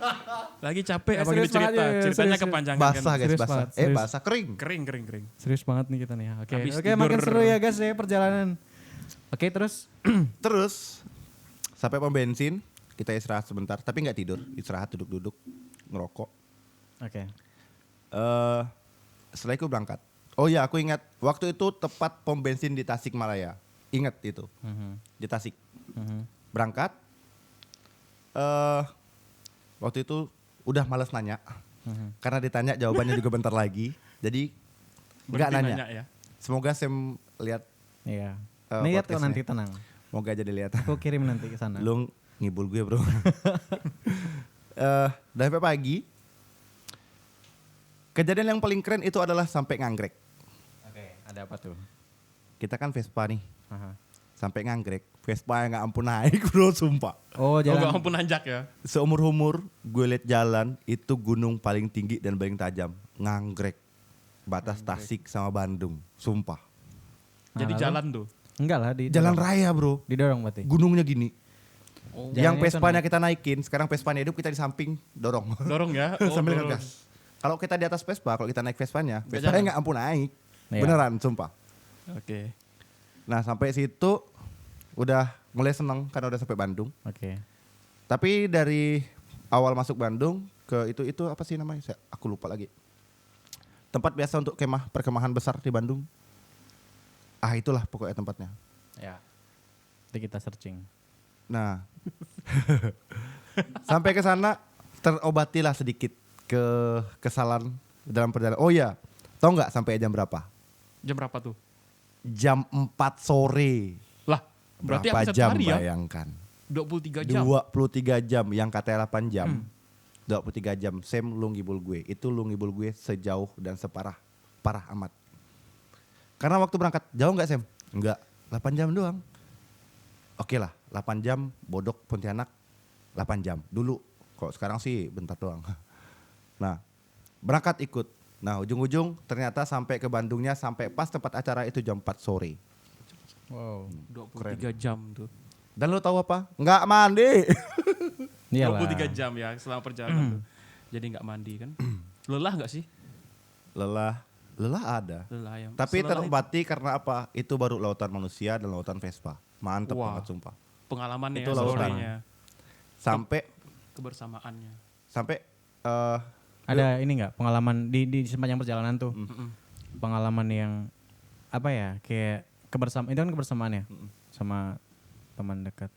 Speaker 3: Lagi capek apa
Speaker 2: Serius
Speaker 3: gini cerita.
Speaker 2: banget ya,
Speaker 3: Ceritanya
Speaker 2: serius.
Speaker 3: kepanjangan
Speaker 1: Basah
Speaker 3: kan.
Speaker 1: guys,
Speaker 2: Serius
Speaker 1: basah.
Speaker 2: banget, serius.
Speaker 1: Basah kering.
Speaker 3: Kering.
Speaker 2: Serius banget nih kita nih ya. Oke.
Speaker 3: Habis
Speaker 2: Oke, makin
Speaker 3: tidur.
Speaker 2: seru ya guys ya perjalanan. Oke, terus
Speaker 1: Terus sampai pom bensin kita istirahat sebentar, tapi nggak tidur, istirahat duduk-duduk ngerokok.
Speaker 2: oke.
Speaker 1: Setelah itu berangkat. Oh ya, aku ingat waktu itu tepat pom bensin di Tasikmalaya. Ingat itu di Tasik. Berangkat. Waktu itu udah males nanya, karena ditanya jawabannya juga bentar lagi. Jadi nggak
Speaker 3: Berhenti
Speaker 1: nanya.
Speaker 3: ya.
Speaker 1: Semoga Sam lihat.
Speaker 2: Iya. Lihat kok
Speaker 1: podcastnya.
Speaker 2: nanti tenang.
Speaker 1: Moga aja dilihat.
Speaker 2: Aku kirim nanti ke sana.
Speaker 1: Lu ngibul gue bro. Udah sampai pagi. Kejadian yang paling keren itu adalah sampai nganggrek.
Speaker 2: Oke, ada apa tuh?
Speaker 1: Kita kan Vespa nih.
Speaker 2: Aha.
Speaker 1: Sampai nganggrek. Vespa yang gak ampun naik bro, sumpah.
Speaker 2: Oh,
Speaker 3: Oh
Speaker 2: jalan.
Speaker 3: gak ampun nanjak ya.
Speaker 1: Seumur-umur gue liat jalan itu gunung paling tinggi dan paling tajam. Nganggrek. Batas Tasik sama Bandung. Sumpah.
Speaker 3: Jadi
Speaker 2: lalu?
Speaker 3: jalan tuh.
Speaker 2: Enggak lah di
Speaker 1: Jalan raya bro.
Speaker 2: didorong berarti.
Speaker 1: Gunungnya gini.
Speaker 3: Oh,
Speaker 2: Jalannya
Speaker 1: Yang
Speaker 2: itu
Speaker 1: Vespanya kita naikin, sekarang Vespanya hidup kita di samping dorong.
Speaker 3: dorong ya. Oh,
Speaker 1: Sambil
Speaker 3: dorong.
Speaker 1: ngegas. Kalau kita di atas Vespa, kalau kita naik Vespanya,
Speaker 3: Nggak
Speaker 1: Vespanya
Speaker 3: jalan.
Speaker 1: nggak ampun naik.
Speaker 2: Iya.
Speaker 1: Beneran, sumpah.
Speaker 3: Oke.
Speaker 1: Nah sampai situ udah mulai seneng karena udah sampai Bandung.
Speaker 2: Oke.
Speaker 1: Tapi dari awal masuk Bandung ke itu apa sih namanya? Aku lupa lagi. Tempat biasa untuk perkemahan besar di Bandung. Ah itulah pokoknya tempatnya.
Speaker 2: Ya. Nanti kita searching.
Speaker 1: Nah sampai ke sana terobatilah sedikit kesalahan dalam perjalanan. Oh iya, tau nggak sampai jam berapa?
Speaker 3: Jam berapa tuh?
Speaker 1: Jam 4 sore.
Speaker 3: Lah, berarti
Speaker 1: Berapa
Speaker 3: hampir
Speaker 1: jam
Speaker 3: satu hari ya?
Speaker 1: bayangkan?
Speaker 3: 23 jam.
Speaker 1: 23 jam, yang katanya 8 jam. 23 jam, Sam lu ngibul gue. Itu lu ngibul gue sejauh dan separah. Parah amat. Karena waktu berangkat, jauh gak Sam? Enggak, 8 jam doang. Oke lah, 8 jam, Bodok, Pontianak, 8 jam. Dulu, kok sekarang sih bentar doang. Nah, berangkat ikut. Nah, ujung-ujung ternyata sampai ke Bandungnya, sampai pas tempat acara itu jam 4 sore.
Speaker 2: Wow.
Speaker 3: 23 jam tuh.
Speaker 1: Dan lu tahu apa? Nggak mandi.
Speaker 2: Iyalah.
Speaker 3: 23 jam ya selama perjalanan tuh. Jadi nggak mandi kan. Lelah nggak sih?
Speaker 1: Lelah ada.
Speaker 3: Lelah ya.
Speaker 1: Tapi
Speaker 3: Selelah
Speaker 1: terobati karena apa? Itu baru lautan manusia dan lautan Vespa. Mantep
Speaker 3: Wah.
Speaker 1: banget sumpah.
Speaker 3: pengalamannya
Speaker 1: Itu
Speaker 3: ya,
Speaker 1: lautan.
Speaker 3: story-nya,
Speaker 1: Sampai
Speaker 3: kebersamaannya.
Speaker 2: Ada ini nggak pengalaman di sepanjang perjalanan tuh?
Speaker 3: Mm-mm.
Speaker 2: Pengalaman yang apa ya? Kayak kebersamaan, itu kan kebersamaan ya sama teman dekat.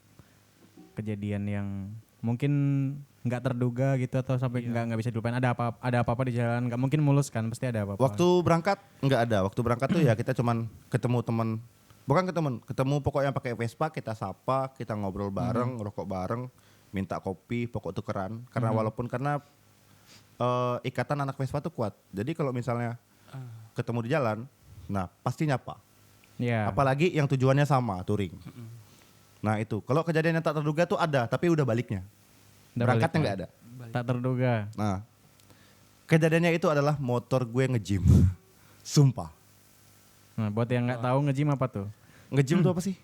Speaker 2: Kejadian yang mungkin nggak terduga gitu atau sampai nggak bisa dilupain. Ada apa-apa di jalan? Nggak mungkin mulus kan? Pasti ada apa-apa.
Speaker 1: waktu berangkat nggak ada. Waktu berangkat tuh ya kita cuman ketemu teman. Bukan ketemu pokoknya pakai Vespa, kita sapa, kita ngobrol bareng, ngerokok bareng, minta kopi, pokok tukeran. Karena karena ikatan anak Vespa tuh kuat. Jadi kalau misalnya ketemu di jalan, nah pasti nyapa.
Speaker 2: Iya.
Speaker 1: Apalagi yang tujuannya sama, touring. Nah itu, kalau kejadian yang tak terduga tuh ada, tapi udah baliknya.
Speaker 2: Udah
Speaker 1: Berangkatnya
Speaker 2: balik,
Speaker 1: nggak ada.
Speaker 2: Tak terduga.
Speaker 1: Nah, kejadiannya itu adalah motor gue nge-gym. Sumpah.
Speaker 2: Nah, buat yang nggak tahu nge-gym apa tuh?
Speaker 1: Nge-gym tuh apa sih?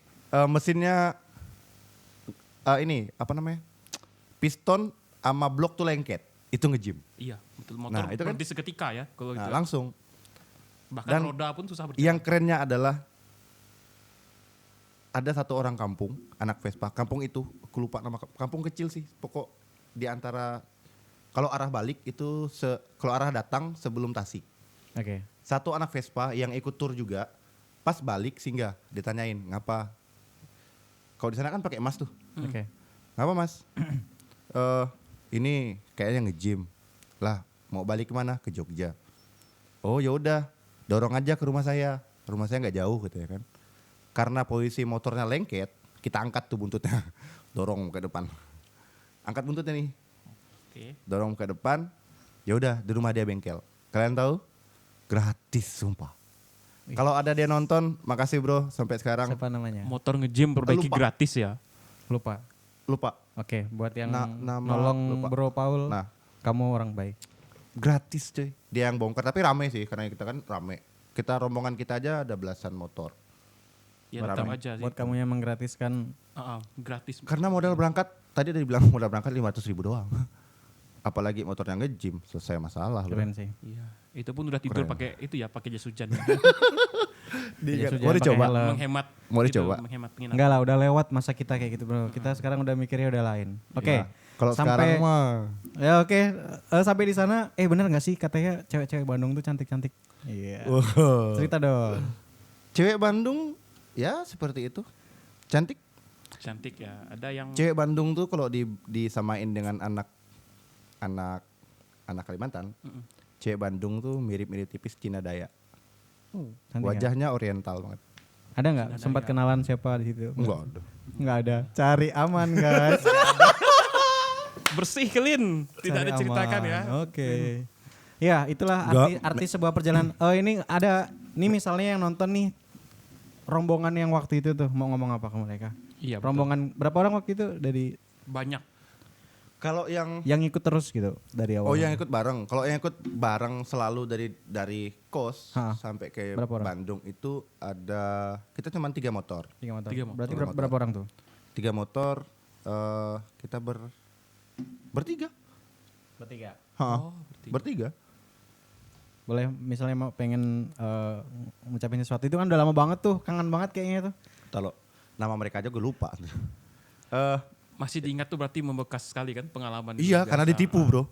Speaker 1: Mesinnya ini apa namanya? Piston sama blok tuh lengket. Itu nge-gym.
Speaker 3: Iya, betul. Motor
Speaker 1: Nah, itu kan-
Speaker 3: berhenti seketika ya kalau
Speaker 1: Nah,
Speaker 3: itu.
Speaker 1: langsung.
Speaker 3: Bahkan
Speaker 1: dan
Speaker 3: roda pun susah berjalan.
Speaker 1: Yang kerennya adalah ada satu orang kampung, anak Vespa. Kampung itu, aku lupa nama kampung kecil sih. Pokok di antara kalau arah balik itu kalau arah datang sebelum Tasik.
Speaker 2: Oke.
Speaker 1: Satu anak Vespa yang ikut tur juga, pas balik singgah ditanyain ngapa. Kalau di sana kan pakai emas tuh.
Speaker 2: Oke.
Speaker 1: Ngapa mas? Ini kayaknya nge-gym. Lah mau balik kemana? Ke Jogja. Oh ya udah, dorong aja ke rumah saya. Rumah saya nggak jauh gitu ya kan. Karena posisi motornya lengket, kita angkat tuh buntutnya, dorong ke depan. Angkat buntutnya nih,
Speaker 3: Oke.
Speaker 1: dorong ke depan. Ya udah di rumah dia bengkel. Kalian tahu? Gratis sumpah. Kalau ada dia nonton, makasih bro sampai sekarang.
Speaker 2: Siapa namanya?
Speaker 3: Motor nge-gym perbaiki
Speaker 1: Lupa.
Speaker 3: gratis ya.
Speaker 2: Lupa.
Speaker 1: Lupa.
Speaker 2: Oke, buat yang
Speaker 1: Nama
Speaker 2: nolong
Speaker 1: lupa.
Speaker 2: Bro Paul,
Speaker 1: Nah,
Speaker 2: kamu orang baik.
Speaker 1: gratis cuy. Dia yang bongkar tapi rame sih karena kita kan rame. Kita rombongan kita aja ada belasan motor.
Speaker 3: Ya tetap aja sih.
Speaker 2: Buat kamu yang menggratiskan.
Speaker 3: Gratis.
Speaker 1: Karena modal berangkat tadi udah dibilang modal berangkat 500.000 doang. Apalagi motornya nge-gym, selesai masalah loh.
Speaker 2: Keren sih.
Speaker 3: Iya. Itu pun udah tidur
Speaker 1: Keren.
Speaker 3: pakai itu ya, pakai jas hujan.
Speaker 2: Jas hujan
Speaker 1: Mau
Speaker 2: pakai
Speaker 1: dicoba?
Speaker 2: helm.
Speaker 3: Menghemat.
Speaker 1: Mau
Speaker 3: gitu,
Speaker 1: dicoba?
Speaker 3: Menghemat penginapan.
Speaker 2: Enggak lah, udah lewat masa kita kayak gitu bro. Kita sekarang udah mikirnya udah lain. Oke.
Speaker 1: Ya, kalau sekarang mah
Speaker 2: Ya oke. Sampai di sana, bener nggak sih katanya cewek-cewek Bandung tuh cantik-cantik? Iya. Cerita dong.
Speaker 1: cewek Bandung ya seperti itu. Cantik.
Speaker 3: Cantik ya. Ada yang
Speaker 1: Cewek Bandung tuh kalau disamain dengan anak Kalimantan, cewek Bandung tuh mirip-mirip tipis Cina Daya.
Speaker 2: Cantik ya?
Speaker 1: Wajahnya oriental banget.
Speaker 2: Ada nggak sempat kenalan siapa di situ?
Speaker 1: Enggak ada.
Speaker 2: Nggak ada. Cari aman guys.
Speaker 3: bersih clean, tidak
Speaker 2: Cari
Speaker 3: diceritakan
Speaker 2: aman.
Speaker 3: ya.
Speaker 2: Oke. Ya itulah arti sebuah perjalanan. Oh ini ada, nih misalnya yang nonton nih rombongan yang waktu itu tuh mau ngomong apa ke mereka?
Speaker 3: Iya, betul.
Speaker 2: Rombongan berapa orang waktu itu dari
Speaker 3: Banyak.
Speaker 1: Kalau yang
Speaker 2: yang ikut terus gitu dari awal?
Speaker 1: Oh yang ikut bareng. Kalau yang ikut bareng selalu dari kos
Speaker 2: Ha.
Speaker 1: sampai ke
Speaker 2: Berapa orang?
Speaker 1: Bandung itu ada kita cuma 3 motor.
Speaker 2: 3 motor.
Speaker 3: Tiga motor.
Speaker 2: Berarti
Speaker 1: Tiga motor.
Speaker 2: berapa orang tuh?
Speaker 1: 3 motor kita bertiga.
Speaker 2: Bertiga.
Speaker 1: Ha.
Speaker 3: Oh,
Speaker 1: Bertiga.
Speaker 2: Boleh misalnya mau pengen ngucapin sesuatu itu kan udah lama banget tuh, kangen banget kayaknya tuh.
Speaker 1: Kalau nama mereka aja gue lupa.
Speaker 3: masih diingat tuh berarti membekas sekali kan pengalaman.
Speaker 1: Iya,
Speaker 3: biasa.
Speaker 1: karena ditipu, Bro.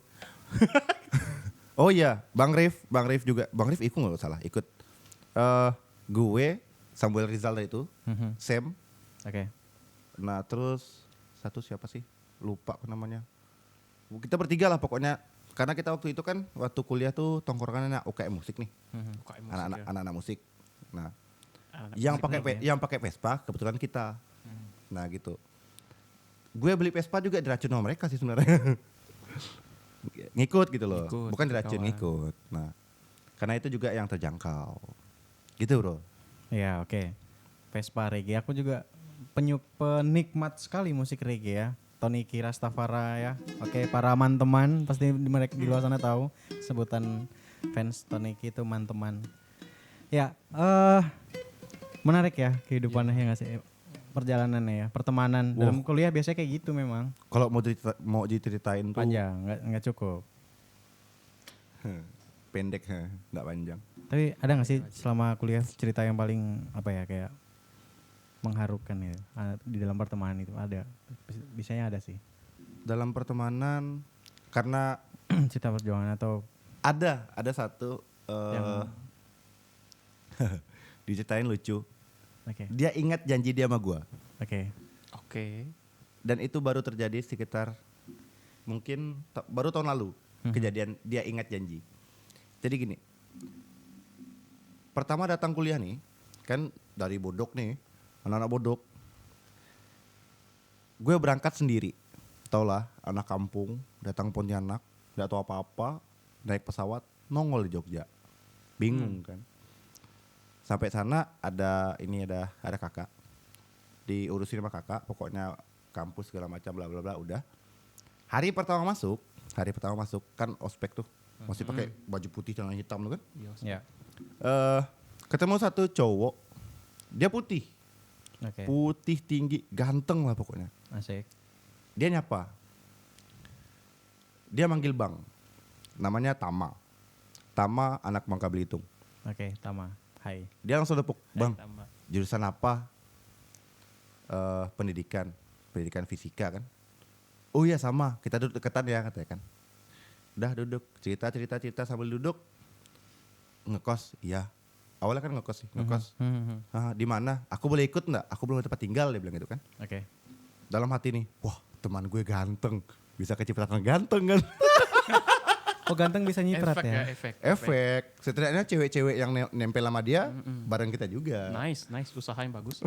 Speaker 1: Oh iya, Bang Rif juga. Bang Rif ikut nggak salah, ikut. Gue, Samuel Rizal itu, Sam.
Speaker 2: Oke.
Speaker 1: Nah terus satu siapa sih? Lupa aku namanya. Kita bertiga lah pokoknya. Karena kita waktu itu kan waktu kuliah tuh tongkrongannya UKM musik nih,
Speaker 3: UKM musik ya.
Speaker 1: anak-anak musik. Nah,
Speaker 3: Anak
Speaker 1: yang pakai Vespa kebetulan kita. Nah gitu. Gue beli Vespa juga diracun sama mereka sih sebenarnya. Ngikut gitu loh,
Speaker 3: Ngikut,
Speaker 1: bukan diracun,
Speaker 3: kawan.
Speaker 1: ngikut. Nah, karena itu juga yang terjangkau. Gitu bro.
Speaker 2: Ya oke. Vespa reggae. Aku juga penikmat sekali musik reggae ya. Tony Ki Rastafara ya. Oke, para man-teman pasti mereka di luar sana tahu sebutan fans Tony Ki itu man-teman. Ya, menarik ya kehidupannya ya nggak sih? Perjalanannya ya, pertemanan dalam kuliah biasanya kayak gitu memang.
Speaker 1: Kalau mau diceritain tuh
Speaker 2: Panjang, nggak cukup.
Speaker 1: pendek, nggak panjang.
Speaker 2: Tapi ada nggak sih selama kuliah cerita yang paling apa ya kayak mengharukan ya di dalam pertemanan itu ada? Biasanya ada sih.
Speaker 1: Dalam pertemanan karena
Speaker 2: Cerita perjuangan atau
Speaker 1: ada satu
Speaker 2: Yang-
Speaker 1: diceritain lucu.
Speaker 2: oke.
Speaker 1: Dia ingat janji dia sama gua
Speaker 2: Oke.
Speaker 3: Oke.
Speaker 1: dan itu baru terjadi sekitar mungkin baru tahun lalu kejadian dia ingat janji. Jadi gini, pertama datang kuliah nih kan dari Bodok nih, anak-anak Bodok. Gue berangkat sendiri, tau lah anak kampung datang Pontianak, nggak tahu apa-apa, naik pesawat nongol di Jogja, bingung kan. Sampai sana ada kakak, diurusin sama kakak, pokoknya kampus segala macam bla bla bla udah. Hari pertama masuk kan ospek tuh, masih pakai baju putih celana hitam tuh kan.
Speaker 2: Ya.
Speaker 1: Ketemu satu cowok, dia putih,
Speaker 2: Oke.
Speaker 1: putih tinggi, ganteng lah pokoknya.
Speaker 2: Asik.
Speaker 1: Dia nyapa, dia manggil bang, namanya Tama, anak Bangka Belitung.
Speaker 2: Oke, Tama. Hai.
Speaker 1: Dia langsung nepuk, bang,
Speaker 3: Tambah.
Speaker 1: jurusan apa? pendidikan fisika kan. Oh iya sama, kita duduk deketan ya katanya kan. Udah duduk, cerita sambil duduk. Ngekos, iya. Awalnya kan ngekos sih, ngekos. Ah, di mana? Aku boleh ikut enggak? Aku belum ada tempat tinggal, dia bilang gitu kan.
Speaker 2: Oke.
Speaker 1: Dalam hati nih, wah teman gue ganteng, bisa kecipratan ganteng kan.
Speaker 2: Oh ganteng bisa nyiprat
Speaker 3: Efek
Speaker 2: ya.
Speaker 1: Efek, setidaknya cewek-cewek yang nempel sama dia, bareng kita juga.
Speaker 3: Nice, usaha yang bagus.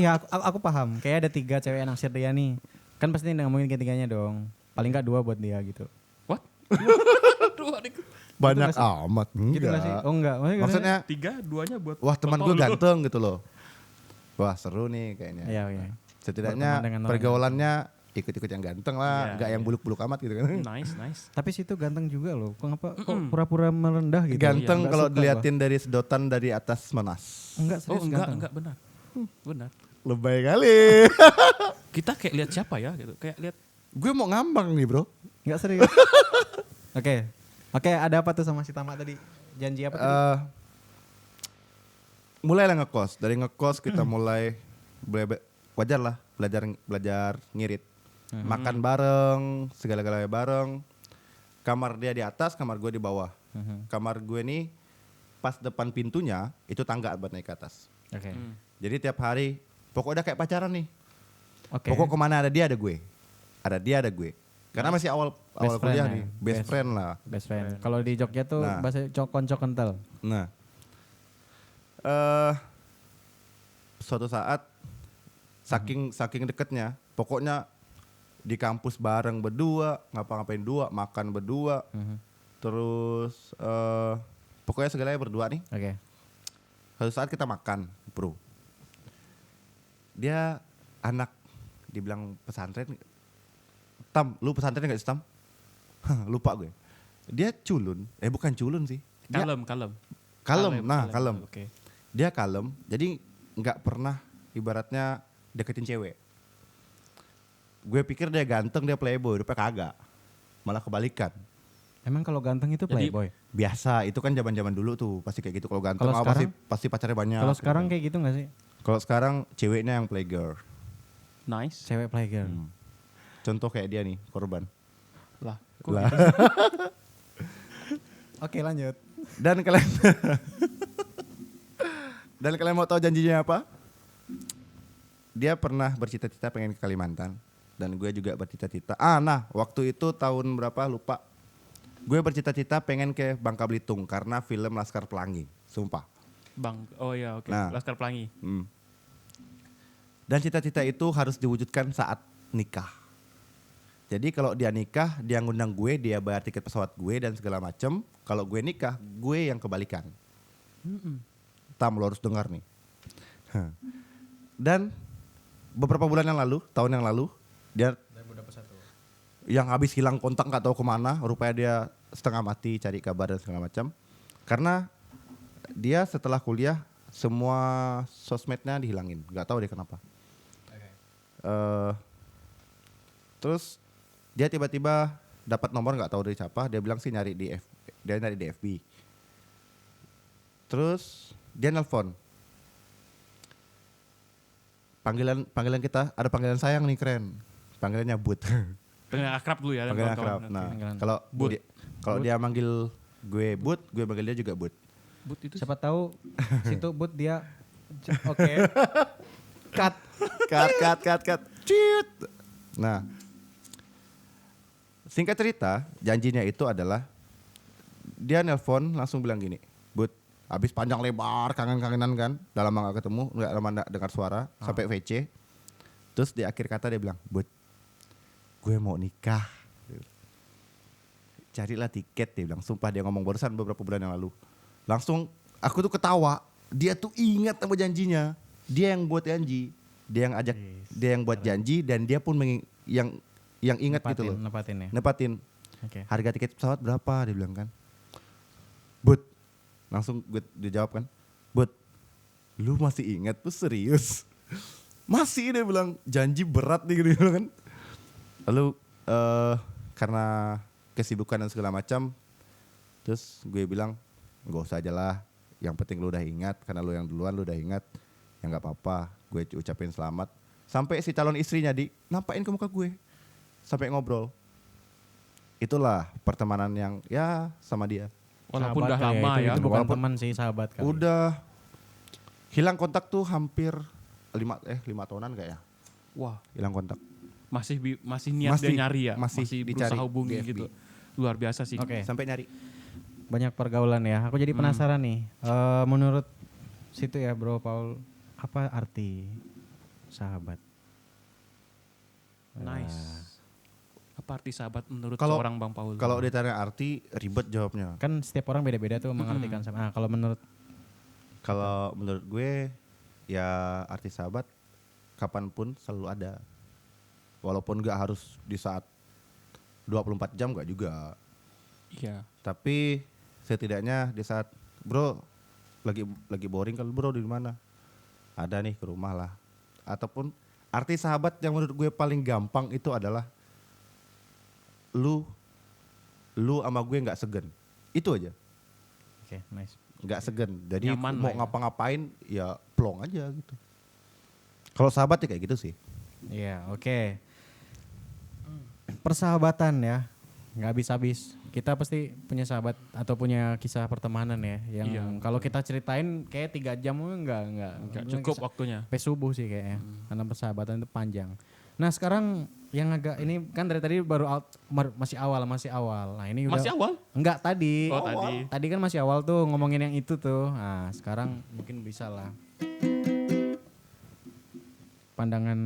Speaker 2: Iya aku paham. Kayak ada 3 cewek yang naksir dia nih. Kan pasti ngomongin ketiganya dong. Paling nggak 2 buat dia gitu.
Speaker 3: What? Dua nih.
Speaker 1: Banyak
Speaker 2: Gitu nggak
Speaker 1: amat, enggak.
Speaker 2: Gitu nggak sih? Oh enggak.
Speaker 1: Maksudnya,
Speaker 3: 3, 2-nya buat.
Speaker 1: wah teman
Speaker 3: Bang
Speaker 1: gue
Speaker 3: Paul.
Speaker 1: ganteng gitu loh. Wah seru nih kayaknya.
Speaker 2: Iya iya.
Speaker 1: Setidaknya
Speaker 2: Berteman dengan orang
Speaker 1: pergaulannya ikut-ikut yang ganteng lah,
Speaker 3: Iya,
Speaker 1: nggak yang
Speaker 3: iya.
Speaker 1: buluk-buluk amat gitu kan.
Speaker 3: Nice.
Speaker 2: Tapi situ ganteng juga loh. Kok pura-pura merendah gitu?
Speaker 1: Ganteng
Speaker 2: Nggak
Speaker 1: kalau
Speaker 2: suka
Speaker 1: diliatin dari sedotan dari atas Monas.
Speaker 2: gua. Enggak
Speaker 3: Oh
Speaker 2: serius ganteng.
Speaker 3: enggak benar. Benar.
Speaker 1: Lebay kali.
Speaker 3: Kita kayak lihat siapa ya gitu. Kayak lihat
Speaker 1: Gue mau ngambang nih bro.
Speaker 2: Enggak serius. Oke, ada apa tuh sama si Tama tadi? Janji apa tadi?
Speaker 1: Mulailah ngekos. Dari ngekos kita mulai wajar lah belajar ngirit. Makan bareng, segala-galanya bareng. Kamar dia di atas, kamar gue di bawah. Kamar gue nih pas depan pintunya itu tangga buat naik ke atas.
Speaker 2: Oke.
Speaker 1: Jadi tiap hari pokoknya kayak pacaran nih.
Speaker 2: Oke.
Speaker 1: Pokok kemana ada dia ada gue. Ada dia ada gue. Karena masih awal
Speaker 2: Best friend
Speaker 1: kuliah
Speaker 2: ya?
Speaker 1: nih, best friend lah.
Speaker 2: Best friend. Kalau di Jogja tuh
Speaker 1: Nah.
Speaker 2: bahasa konco kental.
Speaker 1: Nah, suatu saat saking deketnya, pokoknya di kampus bareng berdua, ngapa-ngapain dua, makan berdua, terus pokoknya segalanya berdua nih.
Speaker 2: Oke.
Speaker 1: Suatu saat kita makan, bro. Dia anak dibilang pesantren. Tam, lu pesantren nggak sih Tam? Hah, lupa gue. Dia culun, bukan culun sih. Dia
Speaker 3: kalem.
Speaker 1: kalem.
Speaker 3: Oke.
Speaker 1: Dia kalem, jadi nggak pernah ibaratnya deketin cewek. Gue pikir dia ganteng, dia playboy, rupanya kagak. Malah kebalikan.
Speaker 2: Emang kalau ganteng itu
Speaker 3: Jadi-
Speaker 2: playboy?
Speaker 1: Biasa, itu kan zaman-zaman dulu tuh pasti kayak gitu. Kalau ganteng
Speaker 2: Kalau
Speaker 1: pasti pacarnya banyak.
Speaker 2: Kalau
Speaker 1: gitu
Speaker 2: sekarang
Speaker 1: kan.
Speaker 2: kayak gitu nggak sih?
Speaker 1: Kalau sekarang ceweknya yang playgirl.
Speaker 3: Nice.
Speaker 2: Cewek playgirl.
Speaker 1: Contoh kayak dia nih, korban.
Speaker 3: Lah.
Speaker 1: Lah.
Speaker 2: Oke lanjut.
Speaker 1: Dan kalian Dan kalian mau tahu janjinya apa? Dia pernah bercita-cita pengen ke Kalimantan dan gue juga bercita-cita. Nah, waktu itu tahun berapa lupa. Gue bercita-cita pengen ke Bangka Belitung karena film Laskar Pelangi, sumpah.
Speaker 3: Bang. Oh iya oke.
Speaker 1: Nah.
Speaker 3: Laskar Pelangi.
Speaker 1: Dan cita-cita itu harus diwujudkan saat nikah. Jadi kalau dia nikah, dia ngundang gue, dia bayar tiket pesawat gue dan segala macem. Kalau gue nikah, gue yang kebalikan. Tam, lo harus dengar nih. Dan beberapa bulan yang lalu, tahun yang lalu, dia yang habis hilang kontak nggak tahu kemana. Rupanya dia setengah mati cari kabar dan segala macam. Karena dia setelah kuliah semua sosmednya dihilangin, nggak tahu dia kenapa. Terus dia tiba-tiba dapat nomor nggak tahu dari siapa. Dia bilang sih nyari di FB. Terus dia nelpon. Panggilan kita ada panggilan sayang nih keren. Panggilannya Bud.
Speaker 3: Panggilan akrab dulu ya. dan
Speaker 1: Panggilan
Speaker 3: kawan-kawan.
Speaker 1: akrab.
Speaker 3: Oke.
Speaker 1: Nah,
Speaker 2: Panggilan.
Speaker 1: kalau dia manggil gue Bud, gue manggil dia juga Bud.
Speaker 3: But itu
Speaker 2: Siapa tahu situ but dia oke. Cut.
Speaker 1: Cut. Ciut. Nah, singkat cerita, janjinya itu adalah dia nelpon langsung bilang gini, Bud, habis panjang lebar kangen-kangenan kan, udah lama gak ketemu, nggak lama gak dengar suara, sampai VC. Terus di akhir kata dia bilang, Bud, gue mau nikah. Carilah tiket, dia bilang. Sumpah dia ngomong barusan beberapa bulan yang lalu. Langsung aku tuh ketawa, dia tuh ingat sama janjinya. Dia yang buat janji, dia yang ajak, dia yang buat janji dan dia pun yang ingat gitu loh.
Speaker 2: Nepatin ya.
Speaker 1: Nepatin.
Speaker 2: Oke.
Speaker 1: Harga tiket pesawat berapa dia bilang kan. Bud, langsung gue dijawab kan. Bud, lu masih ingat tuh serius? Masih dia bilang janji berat nih gitu kan. Lalu karena kesibukan dan segala macam, terus gue bilang gak usah aja lah. Yang penting lu udah ingat karena lu yang duluan lu udah ingat. Ya nggak apa-apa. gue ucapin selamat. Sampai si calon istrinya nampain ke muka gue. Sampai ngobrol. Itulah pertemanan yang ya sama dia.
Speaker 3: Walaupun
Speaker 2: Sahabat
Speaker 3: udah
Speaker 2: kali
Speaker 3: lama
Speaker 2: itu,
Speaker 3: ya.
Speaker 2: Itu bukan
Speaker 1: Walaupun-
Speaker 2: teman sih, sahabat kali.
Speaker 1: Udah hilang kontak tuh hampir 5 tahunan kayak ya.
Speaker 3: Wah,
Speaker 1: Hilang kontak.
Speaker 3: masih niat dia nyari ya.
Speaker 1: masih
Speaker 3: berusaha
Speaker 1: dicari
Speaker 3: hubungi
Speaker 1: GFB.
Speaker 3: gitu. Luar biasa sih.
Speaker 2: Oke.
Speaker 1: Sampai nyari.
Speaker 2: Banyak pergaulan ya. Aku jadi penasaran nih. Menurut situ ya Bro Paul, apa arti sahabat?
Speaker 3: Nice. Apa arti sahabat menurut
Speaker 1: Kalau-
Speaker 3: seorang Bang Paul?
Speaker 1: Kalau ditanya arti ribet jawabnya.
Speaker 2: Kan setiap orang beda-beda tuh mengartikan sama. Kalau menurut
Speaker 1: Kalau menurut gue ya arti sahabat kapanpun selalu ada. Walaupun gak harus di saat 24 jam gak juga.
Speaker 3: Iya.
Speaker 1: Tapi setidaknya di saat bro lagi boring kalau bro di mana? Ada nih ke rumah lah. Ataupun arti sahabat yang menurut gue paling gampang itu adalah lu sama gue nggak segan. Itu aja.
Speaker 2: Oke, nice.
Speaker 1: Nggak segan. Jadi
Speaker 3: Nyaman
Speaker 1: mau
Speaker 3: lah ya.
Speaker 1: ngapa-ngapain ya plong aja gitu. Kalau sahabat ya kayak gitu sih.
Speaker 2: Iya, oke. Persahabatan ya, nggak habis-habis. Kita pasti punya sahabat atau punya kisah pertemanan ya, yang
Speaker 3: Iya.
Speaker 2: kalau kita ceritain kayak 3 jam nggak
Speaker 3: Nggak cukup waktunya.
Speaker 2: sampai subuh sih kayaknya, karena persahabatan itu panjang. Nah sekarang yang agak ini kan dari tadi masih awal. Nah ini udah
Speaker 3: Masih awal?
Speaker 2: enggak tadi.
Speaker 3: Oh, tadi.
Speaker 2: Tadi kan masih awal tuh ngomongin yang itu tuh. Nah sekarang mungkin bisa lah. Pandangan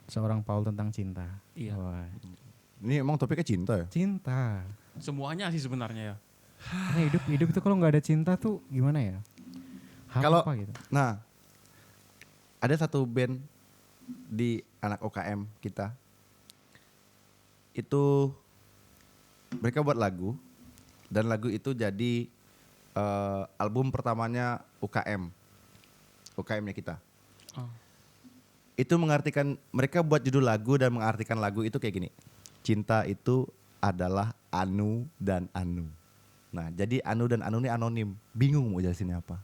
Speaker 2: seorang Paul tentang cinta.
Speaker 3: Iya.
Speaker 2: Wah,
Speaker 1: Ini emang topiknya cinta ya?
Speaker 2: cinta.
Speaker 3: Semuanya sih sebenarnya ya.
Speaker 2: Karena hidup itu kalau nggak ada cinta tuh gimana ya?
Speaker 1: Kalau-
Speaker 2: Apa gitu?
Speaker 1: Nah, ada satu band di anak OKM kita. Itu mereka buat lagu dan lagu itu jadi album pertamanya UKM. UKM-nya kita.
Speaker 3: Oh.
Speaker 1: Itu mengartikan mereka buat judul lagu dan mengartikan lagu itu kayak gini. Cinta itu adalah anu dan anu. Nah, jadi anu dan anu ini anonim. Bingung mau jelasinnya apa.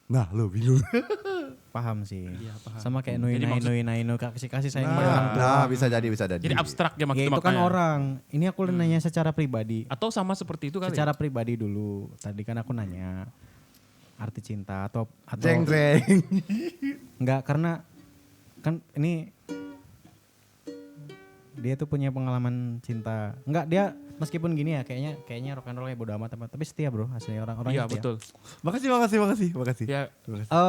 Speaker 1: Nah, lo bingung.
Speaker 2: Paham sih.
Speaker 3: Iya, paham.
Speaker 2: Sama kayak
Speaker 3: Jadi maksud-
Speaker 2: kasih sayang pada orang tua.
Speaker 1: Nah, bisa jadi.
Speaker 3: Jadi abstrak ya
Speaker 2: Ya itu kan
Speaker 3: maknanya.
Speaker 2: orang. Ini aku nanya secara pribadi.
Speaker 3: Atau sama seperti itu kali.
Speaker 2: Secara pribadi dulu. Tadi kan aku nanya arti cinta atau
Speaker 1: Jeng jeng.
Speaker 2: enggak, karena kan ini dia tuh punya pengalaman cinta. Enggak, dia meskipun gini ya kayaknya rock and roll bodo amat tapi setia bro, aslinya orang-orang
Speaker 3: Iya
Speaker 2: setia.
Speaker 3: betul.
Speaker 1: Makasih.
Speaker 3: Ya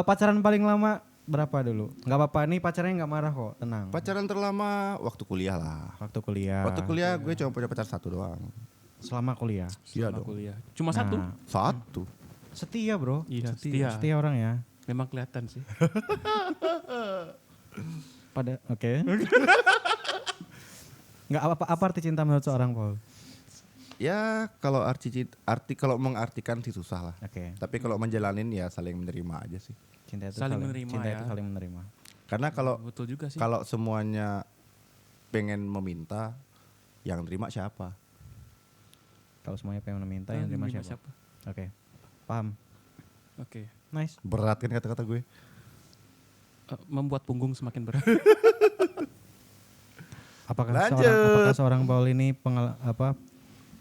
Speaker 2: Pacaran paling lama berapa dulu? Enggak apa-apa nih, pacarnya enggak marah kok, tenang.
Speaker 1: Pacaran terlama waktu kuliah lah.
Speaker 2: Waktu kuliah.
Speaker 1: Waktu kuliah gue cuma punya pacar satu doang.
Speaker 2: Selama kuliah.
Speaker 1: Iya
Speaker 3: selama
Speaker 1: dong.
Speaker 3: kuliah. Cuma
Speaker 2: Nah,
Speaker 3: satu.
Speaker 1: Satu.
Speaker 2: Setia bro.
Speaker 3: Iya, setia.
Speaker 2: Setia orang ya.
Speaker 3: Memang kelihatan sih.
Speaker 2: Pada oke. Enggak apa arti cinta menurut seorang Paul?
Speaker 1: Ya kalau arti kalau mengartikan sih susah lah.
Speaker 2: Oke.
Speaker 1: Tapi kalau menjalanin ya saling menerima aja sih.
Speaker 2: Cinta itu
Speaker 3: Saling menerima
Speaker 2: cinta
Speaker 3: ya.
Speaker 2: itu saling menerima.
Speaker 1: Karena kalau
Speaker 3: Betul juga sih.
Speaker 1: kalau semuanya pengen meminta, yang nerima siapa?
Speaker 2: Kalau semuanya pengen meminta yang terima
Speaker 3: Menerima
Speaker 2: siapa? Oke. Paham.
Speaker 3: Oke.
Speaker 2: Nice.
Speaker 1: Berat kan kata-kata gue.
Speaker 3: Membuat punggung semakin berat.
Speaker 1: Lanjut.
Speaker 2: Apakah seorang Paul ini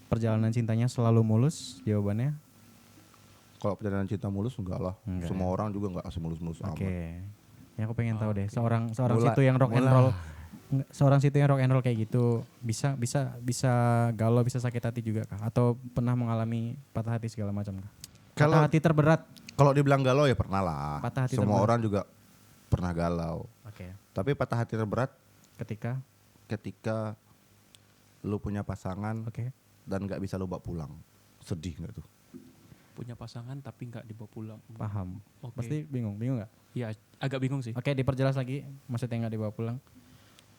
Speaker 2: perjalanan cintanya selalu mulus? Jawabannya?
Speaker 1: Kalau perjalanan cinta mulus enggak lah.
Speaker 2: Enggak
Speaker 1: Semua
Speaker 2: ya.
Speaker 1: orang juga enggak semulus-mulus
Speaker 2: Oke.
Speaker 1: amat.
Speaker 2: Ya aku pengen tahu deh, seorang
Speaker 1: Mulai-
Speaker 2: situ yang rock and
Speaker 1: mulai.
Speaker 2: roll, seorang situ yang rock and roll kayak gitu, bisa galau, bisa sakit hati juga kah? Atau pernah mengalami patah hati segala macam kah?
Speaker 1: Kalau-
Speaker 2: Patah hati terberat.
Speaker 1: Kalau dibilang galau ya pernah lah.
Speaker 2: Patah hati
Speaker 1: Semua
Speaker 2: terberat.
Speaker 1: orang juga pernah galau.
Speaker 2: Oke.
Speaker 1: Tapi patah hati terberat
Speaker 2: Ketika,
Speaker 1: ketika lu punya pasangan
Speaker 2: oke.
Speaker 1: dan nggak bisa lu bawa pulang. Sedih nggak tuh?
Speaker 3: Punya pasangan tapi nggak dibawa pulang.
Speaker 2: Paham.
Speaker 3: Oke.
Speaker 2: Pasti bingung nggak?
Speaker 3: Iya, agak bingung sih.
Speaker 2: Oke, diperjelas lagi. Maksudnya nggak dibawa pulang?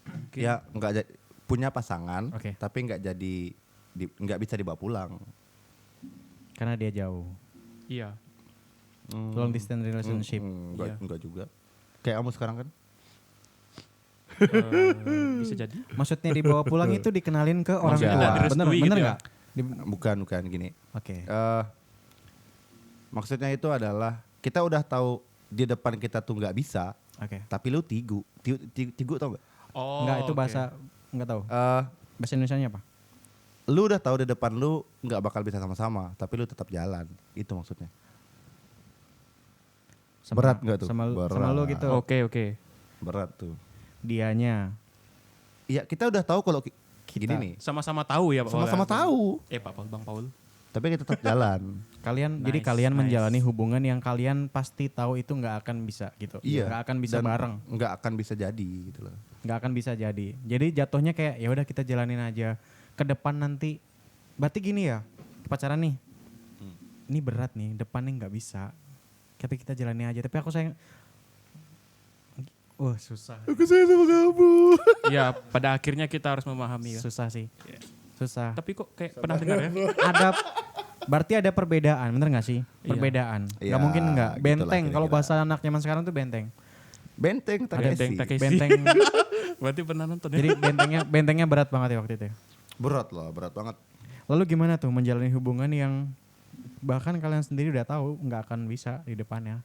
Speaker 3: Mungkin.
Speaker 1: Ya nggak punya pasangan,
Speaker 2: Oke.
Speaker 1: tapi nggak bisa dibawa pulang.
Speaker 2: Karena dia jauh.
Speaker 3: Iya.
Speaker 2: Long distance relationship.
Speaker 3: Iya.
Speaker 1: Enggak juga. Kayak kamu sekarang kan?
Speaker 3: Bisa jadi.
Speaker 2: Maksudnya dibawa pulang itu dikenalin ke orang
Speaker 1: Maksudnya
Speaker 2: tua.
Speaker 1: nggak
Speaker 2: Bener
Speaker 3: direstui gitu ya?
Speaker 2: nggak?
Speaker 1: Bukan gini.
Speaker 2: Oke.
Speaker 1: Maksudnya itu adalah kita udah tahu di depan kita tuh nggak bisa,
Speaker 2: Oke.
Speaker 1: tapi lu tigu tau nggak?
Speaker 3: Oh,
Speaker 2: Enggak itu
Speaker 3: oke.
Speaker 2: bahasa enggak tahu.
Speaker 1: Eh,
Speaker 2: Bahasa Indonesianya apa?
Speaker 1: lu udah tahu di depan lu nggak bakal bisa sama-sama, tapi lu tetap jalan. Itu maksudnya. Berat nggak tuh?
Speaker 2: Sama
Speaker 1: Berat.
Speaker 2: lu gitu.
Speaker 3: Oke.
Speaker 1: Berat tuh.
Speaker 2: Dianya.
Speaker 1: Iya, kita udah tahu kalau gini nih.
Speaker 3: Sama-sama tahu ya Pak Paul.
Speaker 1: Sama-sama tahu,
Speaker 3: Pak Paul, Bang Paul.
Speaker 1: tapi kita tetap jalan.
Speaker 2: Jadi
Speaker 3: Nice,
Speaker 2: kalian
Speaker 3: nice.
Speaker 2: menjalani hubungan yang kalian pasti tahu itu nggak akan bisa gitu.
Speaker 1: Iya.
Speaker 2: Nggak akan bisa
Speaker 1: Dan
Speaker 2: bareng.
Speaker 1: nggak akan bisa jadi gitu loh.
Speaker 2: Nggak akan bisa jadi. Jadi jatuhnya kayak ya udah kita jalanin aja. Ke depan nanti. Berarti gini ya, pacaran nih. Ini berat nih, depannya nggak bisa. Tapi kita jalani aja. Tapi aku sayang. Wah susah.
Speaker 1: Aku sayang sama kamu.
Speaker 3: Ya, pada akhirnya kita harus memahami ya.
Speaker 2: Susah sih. Susah.
Speaker 3: Tapi kok kayak pernah dengar ya?
Speaker 2: Berarti ada perbedaan, bener gak sih?
Speaker 3: Iya.
Speaker 2: Perbedaan.
Speaker 1: Iya,
Speaker 2: Gak mungkin enggak.
Speaker 1: gitulah
Speaker 2: Benteng, kalau
Speaker 1: kira-kira.
Speaker 2: bahasa anak zaman sekarang tuh benteng.
Speaker 1: Benteng
Speaker 3: Benteng
Speaker 1: Takeshi.
Speaker 3: Takeshi.
Speaker 2: Benteng.
Speaker 3: Berarti pernah nonton ya?
Speaker 2: Jadi bentengnya berat banget ya waktu itu.
Speaker 1: Berat loh, berat banget.
Speaker 2: Lalu gimana tuh menjalani hubungan yang bahkan kalian sendiri udah tahu nggak akan bisa di depannya?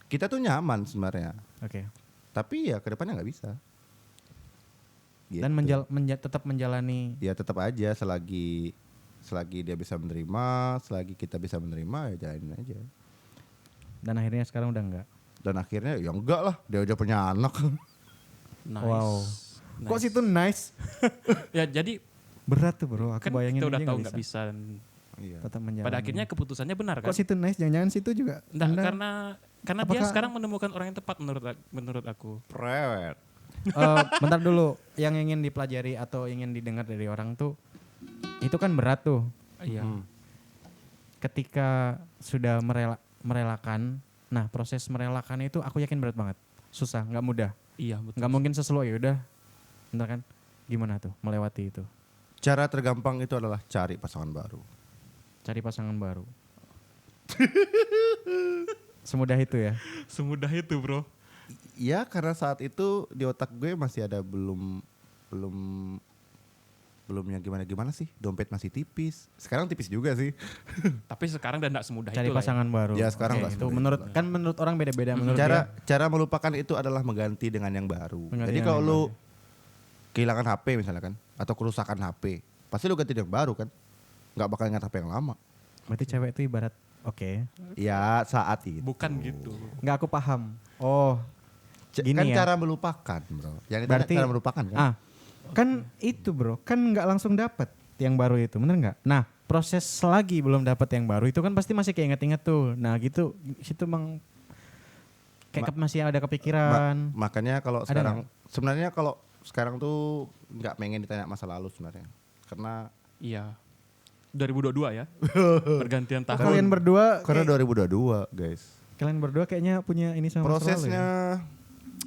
Speaker 1: Kita tuh nyaman sebenarnya,
Speaker 2: Oke.
Speaker 1: tapi ya ke depannya nggak bisa. Gitu.
Speaker 2: Dan tetap menjalani.
Speaker 1: Ya tetap aja selagi dia bisa menerima, selagi kita bisa menerima ya jalanin aja.
Speaker 2: Dan akhirnya sekarang udah enggak.
Speaker 1: Dan akhirnya ya enggak lah, dia aja punya anak.
Speaker 3: Nice.
Speaker 2: Wow.
Speaker 3: Nice.
Speaker 2: Kok situ nice?
Speaker 3: Ya jadi
Speaker 2: Berat tuh bro. Aku
Speaker 3: kan
Speaker 2: bayangin
Speaker 3: kita udah
Speaker 2: aja
Speaker 3: tahu
Speaker 2: nggak
Speaker 3: nggak bisa. Dan
Speaker 1: Iya.
Speaker 2: Tetap menjalani.
Speaker 3: pada akhirnya keputusannya benar kan?
Speaker 2: Kok situ nice? Jangan-jangan situ juga.
Speaker 3: Nah,
Speaker 2: Anda-
Speaker 3: karena dia
Speaker 2: Apakah-
Speaker 3: sekarang menemukan orang yang tepat menurut aku.
Speaker 1: Prewed.
Speaker 2: Bentar dulu, yang ingin dipelajari atau ingin didengar dari orang tuh, itu kan berat tuh.
Speaker 3: Iya.
Speaker 2: Ketika sudah merelakan, nah proses merelakan itu aku yakin berat banget, susah, nggak mudah,
Speaker 3: Iya, betul.
Speaker 2: nggak mungkin sesuai ya udah, bentar kan, gimana tuh melewati itu,
Speaker 1: Cara tergampang itu adalah cari pasangan baru.
Speaker 2: cari pasangan baru. Semudah itu ya.
Speaker 3: Semudah itu, Bro.
Speaker 1: Ya karena saat itu di otak gue masih ada belum yang gimana sih, dompet masih tipis. Sekarang tipis juga sih.
Speaker 3: Tapi sekarang udah enggak semudah
Speaker 2: Cari
Speaker 3: itu lah ya.
Speaker 2: pasangan baru.
Speaker 1: Ya, sekarang
Speaker 2: Oke,
Speaker 1: nggak
Speaker 2: itu
Speaker 1: semudah
Speaker 2: menurut
Speaker 1: itu lah.
Speaker 2: kan menurut orang beda-beda. Menurut
Speaker 1: Cara melupakan itu adalah mengganti dengan yang baru.
Speaker 2: Mengganti
Speaker 1: Jadi
Speaker 2: dengan
Speaker 1: kalau
Speaker 2: yang
Speaker 1: lu
Speaker 2: baru.
Speaker 1: kehilangan HP misalnya kan, atau kerusakan HP, pasti lu ganti yang baru kan. Nggak bakal ingat HP yang lama.
Speaker 2: berarti cewek itu ibarat oke.
Speaker 1: Ya saat itu.
Speaker 3: Bukan gitu.
Speaker 2: Nggak aku paham. Oh, gini
Speaker 1: kan
Speaker 2: ya.
Speaker 1: cara melupakan bro. Yang ditanya
Speaker 2: Berarti
Speaker 1: cara melupakan kan.
Speaker 2: kan itu bro, kan nggak langsung dapet yang baru itu, bener nggak? Nah, proses lagi belum dapet yang baru itu kan pasti masih keinget-inget tuh. Nah gitu, situ kayak masih ada kepikiran.
Speaker 1: Makanya kalau
Speaker 2: Ada
Speaker 1: sekarang, sebenarnya kalau sekarang tuh nggak pengen ditanya masa lalu sebenarnya. Karena
Speaker 3: Iya. 2022 ya. Pergantian
Speaker 2: Oh,
Speaker 3: tahun.
Speaker 2: kalian berdua,
Speaker 1: karena 2022 guys.
Speaker 2: kalian berdua kayaknya punya ini sama masa lalu ya?
Speaker 1: Prosesnya,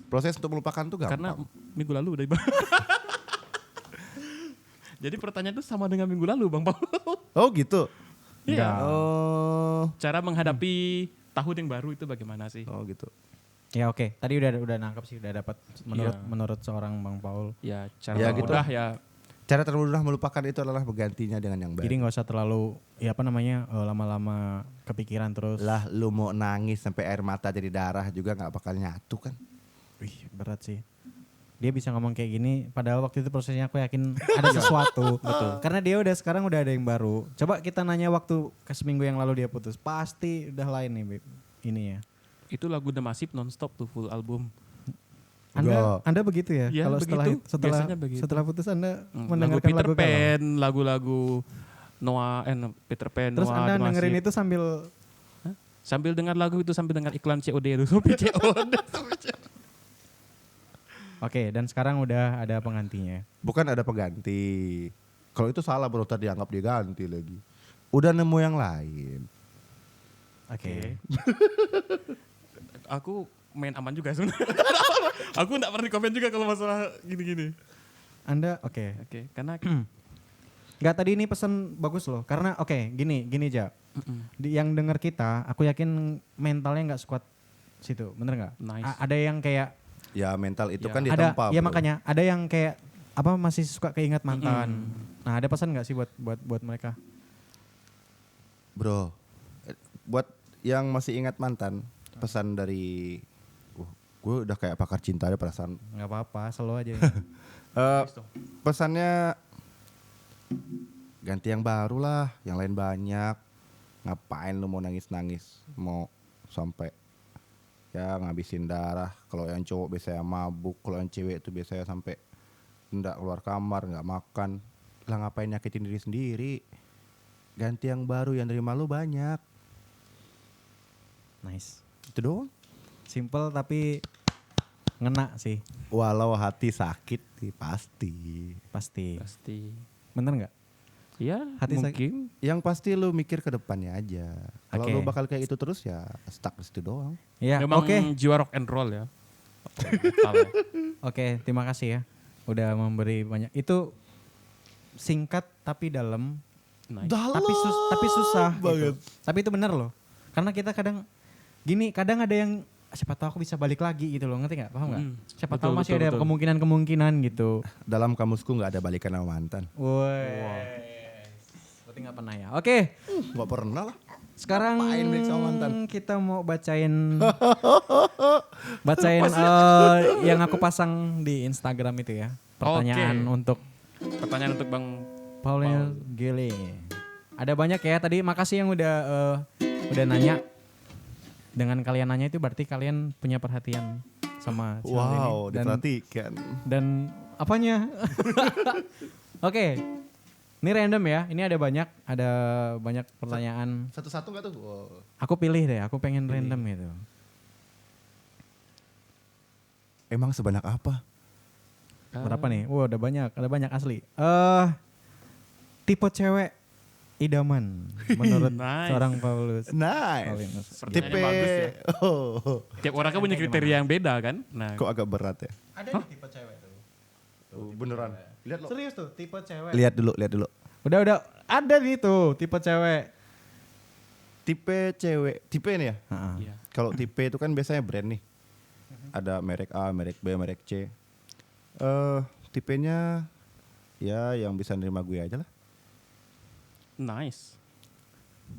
Speaker 1: proses untuk melupakan tuh gampang.
Speaker 3: Karena minggu lalu udah ibarat. Jadi pertanyaan itu sama dengan minggu lalu, Bang Paul.
Speaker 1: Oh gitu.
Speaker 3: Iya.
Speaker 1: Oh.
Speaker 3: Cara menghadapi tahun yang baru itu bagaimana sih?
Speaker 1: Oh gitu.
Speaker 2: Ya oke, tadi udah nangkep sih, udah dapat menurut
Speaker 3: Iya.
Speaker 2: menurut seorang Bang Paul.
Speaker 3: Ya, cara
Speaker 1: Ya,
Speaker 3: yang
Speaker 1: gitu.
Speaker 3: mudah ya.
Speaker 1: Cara termudah melupakan itu adalah menggantinya dengan yang baru.
Speaker 2: Jadi nggak usah terlalu lama-lama kepikiran terus.
Speaker 1: Lah lu mau nangis sampai air mata jadi darah juga nggak bakal nyatu kan?
Speaker 2: Wih, berat sih. Dia bisa ngomong kayak gini, padahal waktu itu prosesnya aku yakin ada sesuatu. Betul. Karena dia sekarang udah ada yang baru. Coba kita nanya waktu ke seminggu yang lalu dia putus, pasti udah lain nih, Beb. Ini ya.
Speaker 3: Itu lagu The Massive nonstop tuh full album.
Speaker 2: Anda begitu ya?
Speaker 3: Ya,
Speaker 2: Kalau
Speaker 3: begitu. Biasanya begitu.
Speaker 2: setelah putus Anda
Speaker 3: Lagu
Speaker 2: mendengarkan
Speaker 3: Peter
Speaker 2: lagu galau.
Speaker 3: Pan, lagu-lagu Peter Pan,
Speaker 2: Terus
Speaker 3: Noah,
Speaker 2: Anda
Speaker 3: The
Speaker 2: dengerin
Speaker 3: Massive.
Speaker 2: itu sambil
Speaker 3: Sambil dengar lagu itu sambil dengar iklan COD itu. Shopee COD.
Speaker 2: Oke, dan sekarang udah ada penggantinya.
Speaker 1: Bukan ada pengganti. Kalau itu salah bro, tadi dianggap diganti lagi. Udah nemu yang lain.
Speaker 2: Oke.
Speaker 3: Aku main aman juga sebenarnya. Aku enggak pernah komen juga kalau masalah gini-gini.
Speaker 2: Anda oke.
Speaker 3: Oke, karena
Speaker 2: Nggak, tadi ini pesan bagus loh. Karena gini aja. Yang denger kita, aku yakin mentalnya nggak sekuat situ, bener nggak?
Speaker 3: Nice.
Speaker 2: Ada yang kayak
Speaker 1: Ya mental itu
Speaker 3: Ya.
Speaker 1: kan
Speaker 2: ada,
Speaker 1: ditempa
Speaker 2: ya
Speaker 1: bro.
Speaker 2: makanya ada yang kayak masih suka keinget mantan. Nah ada pesan nggak sih buat mereka?
Speaker 1: Bro, buat yang masih ingat mantan, pesan dari gue udah kayak pakar cinta deh perasaan.
Speaker 2: Nggak apa-apa, selalu aja.
Speaker 1: Pesannya ganti yang baru lah, yang lain banyak. Ngapain lu mau nangis-nangis, mau sampai ya ngabisin darah. Kalau yang cowok biasanya mabuk, kalau yang cewek itu biasanya sampai nggak keluar kamar, nggak makan. Lah ngapain nyakitin diri sendiri? Ganti yang baru, yang nerima lu banyak.
Speaker 2: Nice.
Speaker 1: Itu doang.
Speaker 2: Simple tapi ngena sih.
Speaker 1: Walau hati sakit sih pasti.
Speaker 2: Pasti.
Speaker 3: Pasti.
Speaker 2: Bener nggak?
Speaker 3: Ya,
Speaker 2: Hati
Speaker 3: mungkin.
Speaker 1: Yang pasti lu mikir ke depannya aja. Kalau
Speaker 2: Oke.
Speaker 1: lu bakal kayak itu terus ya stuck di situ doang.
Speaker 2: Ya,
Speaker 3: Memang
Speaker 2: oke.
Speaker 3: jiwa rock and roll ya. Metal ya.
Speaker 2: Oke, terima kasih ya. Udah memberi banyak. Itu singkat tapi dalam.
Speaker 3: Nice.
Speaker 2: Tapi susah
Speaker 1: banget.
Speaker 2: gitu. Tapi itu bener loh. Karena kita kadang ada yang siapa tahu aku bisa balik lagi gitu loh, ngerti nggak? Paham nggak? Siapa tahu masih ada kemungkinan gitu.
Speaker 1: Dalam kamusku nggak ada balikan sama mantan.
Speaker 2: Woi. Berarti nggak pernah ya. Oke,
Speaker 1: Nggak pernah lah.
Speaker 2: sekarang
Speaker 1: Ngapain balik sama mantan?
Speaker 2: kita mau bacain yang aku pasang di Instagram itu ya. Pertanyaan untuk
Speaker 3: Pertanyaan untuk Bang
Speaker 2: Paul Gile. Ada banyak ya tadi. Makasih yang udah nanya. Dengan kalian nanya itu berarti kalian punya perhatian sama channel ini.
Speaker 1: Wow, diperhatikan.
Speaker 2: Dan apanya? Oke. Ini random ya. Ini ada banyak pertanyaan.
Speaker 1: Satu-satu nggak tuh? Wow.
Speaker 2: Aku pilih deh. Aku pengen random gitu.
Speaker 1: Emang sebanyak apa?
Speaker 2: Berapa nih? Wow, ada banyak asli. Tipe cewek idaman menurut
Speaker 3: Nice.
Speaker 2: seorang Paulus.
Speaker 1: Nice.
Speaker 2: Paulinus.
Speaker 3: Pertanyaan
Speaker 1: Tipe.
Speaker 3: yang bagus ya.
Speaker 1: Oh.
Speaker 3: Tiap orang kan punya kriteria yang beda kan. Nah,
Speaker 1: Kok agak berat ya?
Speaker 2: Ada tipe cewek tuh.
Speaker 1: Beneran. Lihat lo.
Speaker 2: Serius tuh, tipe cewek.
Speaker 1: Lihat dulu.
Speaker 2: Udah ada di tuh tipe cewek.
Speaker 1: Tipe cewek. Tipe ini ya?
Speaker 2: Heeh.
Speaker 3: iya.
Speaker 1: Kalau tipe itu kan biasanya brand nih. Ada merek A, merek B, merek C. Tipenya ya yang bisa nerima gue aja lah.
Speaker 3: Nice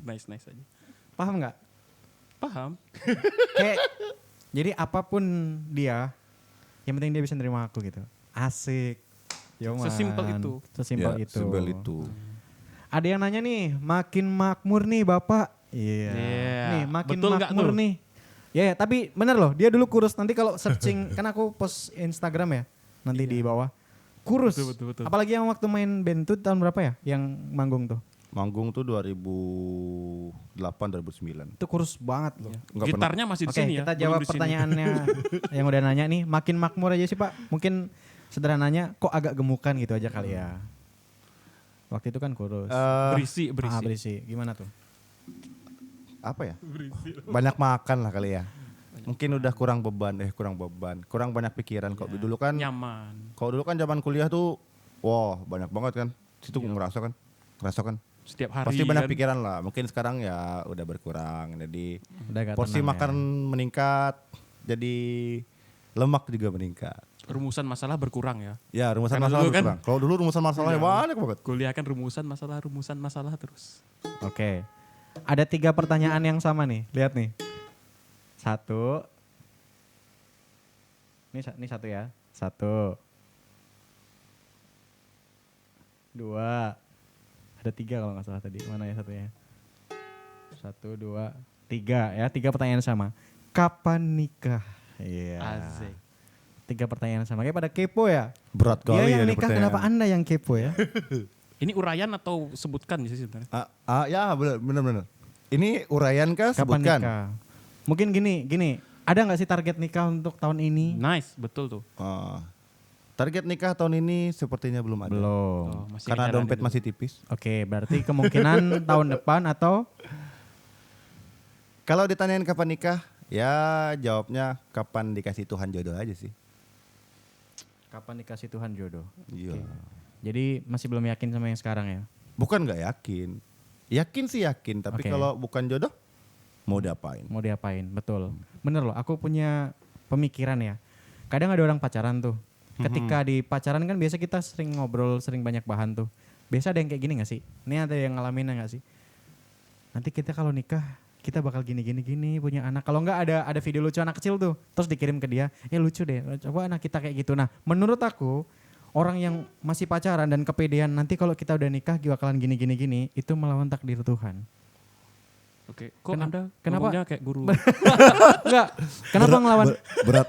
Speaker 3: aja.
Speaker 2: Paham nggak?
Speaker 3: Paham.
Speaker 2: Kayak jadi apapun dia, yang penting dia bisa nerima aku gitu. Asik. Yoman.
Speaker 3: Sesimpel itu.
Speaker 2: Sesimpel
Speaker 1: Ya,
Speaker 2: itu.
Speaker 1: Sesimpel itu.
Speaker 2: Ada yang nanya nih, makin makmur nih Bapak. Iya.
Speaker 3: Yeah.
Speaker 2: Nih, makin
Speaker 3: Betul nggak
Speaker 2: makmur
Speaker 3: tuh?
Speaker 2: nih. Ya, tapi bener loh, dia dulu kurus. Nanti kalau searching, kan aku post Instagram ya, nanti di bawah. Kurus.
Speaker 3: Betul.
Speaker 2: Apalagi yang waktu main band tuh tahun berapa ya? Yang manggung tuh.
Speaker 1: Manggung tuh 2008 2009.
Speaker 2: Itu kurus banget loh.
Speaker 1: Nggak pernah.
Speaker 3: Gitarnya masih di
Speaker 2: Oke,
Speaker 3: sini ya.
Speaker 2: kita
Speaker 3: belum
Speaker 2: jawab
Speaker 3: di sini.
Speaker 2: pertanyaannya yang udah nanya nih. Makin makmur aja sih Pak. Mungkin sederhananya kok agak gemukan gitu aja kali ya. Waktu itu kan kurus.
Speaker 3: Berisi.
Speaker 2: Berisi. Gimana tuh?
Speaker 1: Apa ya? Banyak makan lah kali ya. Mungkin udah kurang beban, kurang banyak pikiran. Kok dulu kan,
Speaker 3: Nyaman.
Speaker 1: kalau dulu kan zaman kuliah tuh, wah banyak banget kan. Situ ngerasa kan.
Speaker 3: Setiap hari.
Speaker 1: Pasti banyak
Speaker 3: kan.
Speaker 1: pikiran lah. Mungkin sekarang ya udah berkurang. Jadi
Speaker 2: Udah agak
Speaker 1: porsi
Speaker 2: tenang
Speaker 1: makan meningkat, jadi lemak juga meningkat.
Speaker 3: Rumusan masalah berkurang ya.
Speaker 1: Ya rumusan
Speaker 3: Karena
Speaker 1: masalah
Speaker 3: dulu kan-
Speaker 1: berkurang. Kalau dulu rumusan masalahnya banyak banget.
Speaker 3: Kuliah kan rumusan masalah terus.
Speaker 2: Oke. Ada 3 pertanyaan yang sama nih. Lihat nih. 1. Ini 1 ya. 1. 2. Ada 3 kalau nggak salah tadi. Mana ya satunya? 1, 2, 3 ya. 3 pertanyaan sama. Kapan nikah? Iya.
Speaker 3: Asik.
Speaker 2: 3 pertanyaan sama. Kayak pada kepo ya.
Speaker 1: Berat
Speaker 2: Dia
Speaker 1: kali
Speaker 2: yang
Speaker 1: ya
Speaker 2: nikah, kenapa Anda yang kepo ya?
Speaker 3: Ini uraian atau sebutkan sih sebenarnya?
Speaker 1: Ya benar. Ini uraian kah?
Speaker 2: Kapan
Speaker 1: Sebutkan.
Speaker 2: nikah? Mungkin gini. Ada nggak sih target nikah untuk tahun ini?
Speaker 3: Nice, betul tuh.
Speaker 1: Target nikah tahun ini sepertinya belum ada.
Speaker 2: Belum.
Speaker 3: Oh, masih
Speaker 1: Karena
Speaker 3: ngejalanin
Speaker 1: dompet
Speaker 3: dulu.
Speaker 1: masih tipis.
Speaker 2: Oke, berarti kemungkinan tahun depan atau
Speaker 1: Kalau ditanyain kapan nikah, ya jawabnya kapan dikasih Tuhan jodoh aja sih.
Speaker 2: kapan dikasih Tuhan jodoh.
Speaker 1: Iya.
Speaker 2: Jadi masih belum yakin sama yang sekarang ya?
Speaker 1: Bukan nggak yakin. Yakin sih yakin, tapi
Speaker 2: Oke.
Speaker 1: kalau bukan jodoh mau diapain?
Speaker 2: Mau diapain? Betul. Bener loh, aku punya pemikiran ya. Kadang ada orang pacaran tuh. Ketika di pacaran kan biasa kita sering ngobrol, sering banyak bahan tuh. Biasa ada yang kayak gini gak sih? Ini ada yang ngalamin gak sih? Nanti kita kalau nikah, kita bakal gini punya anak. Kalau enggak ada video lucu anak kecil tuh, terus dikirim ke dia, lucu deh, coba anak kita kayak gitu. Nah menurut aku orang yang masih pacaran dan kepedean nanti kalau kita udah nikah bakalan gini, itu melawan takdir Tuhan.
Speaker 3: Oke, kok Anda
Speaker 2: kenapa?
Speaker 3: ngomongnya kayak guru?
Speaker 2: Enggak, kenapa ngelawan?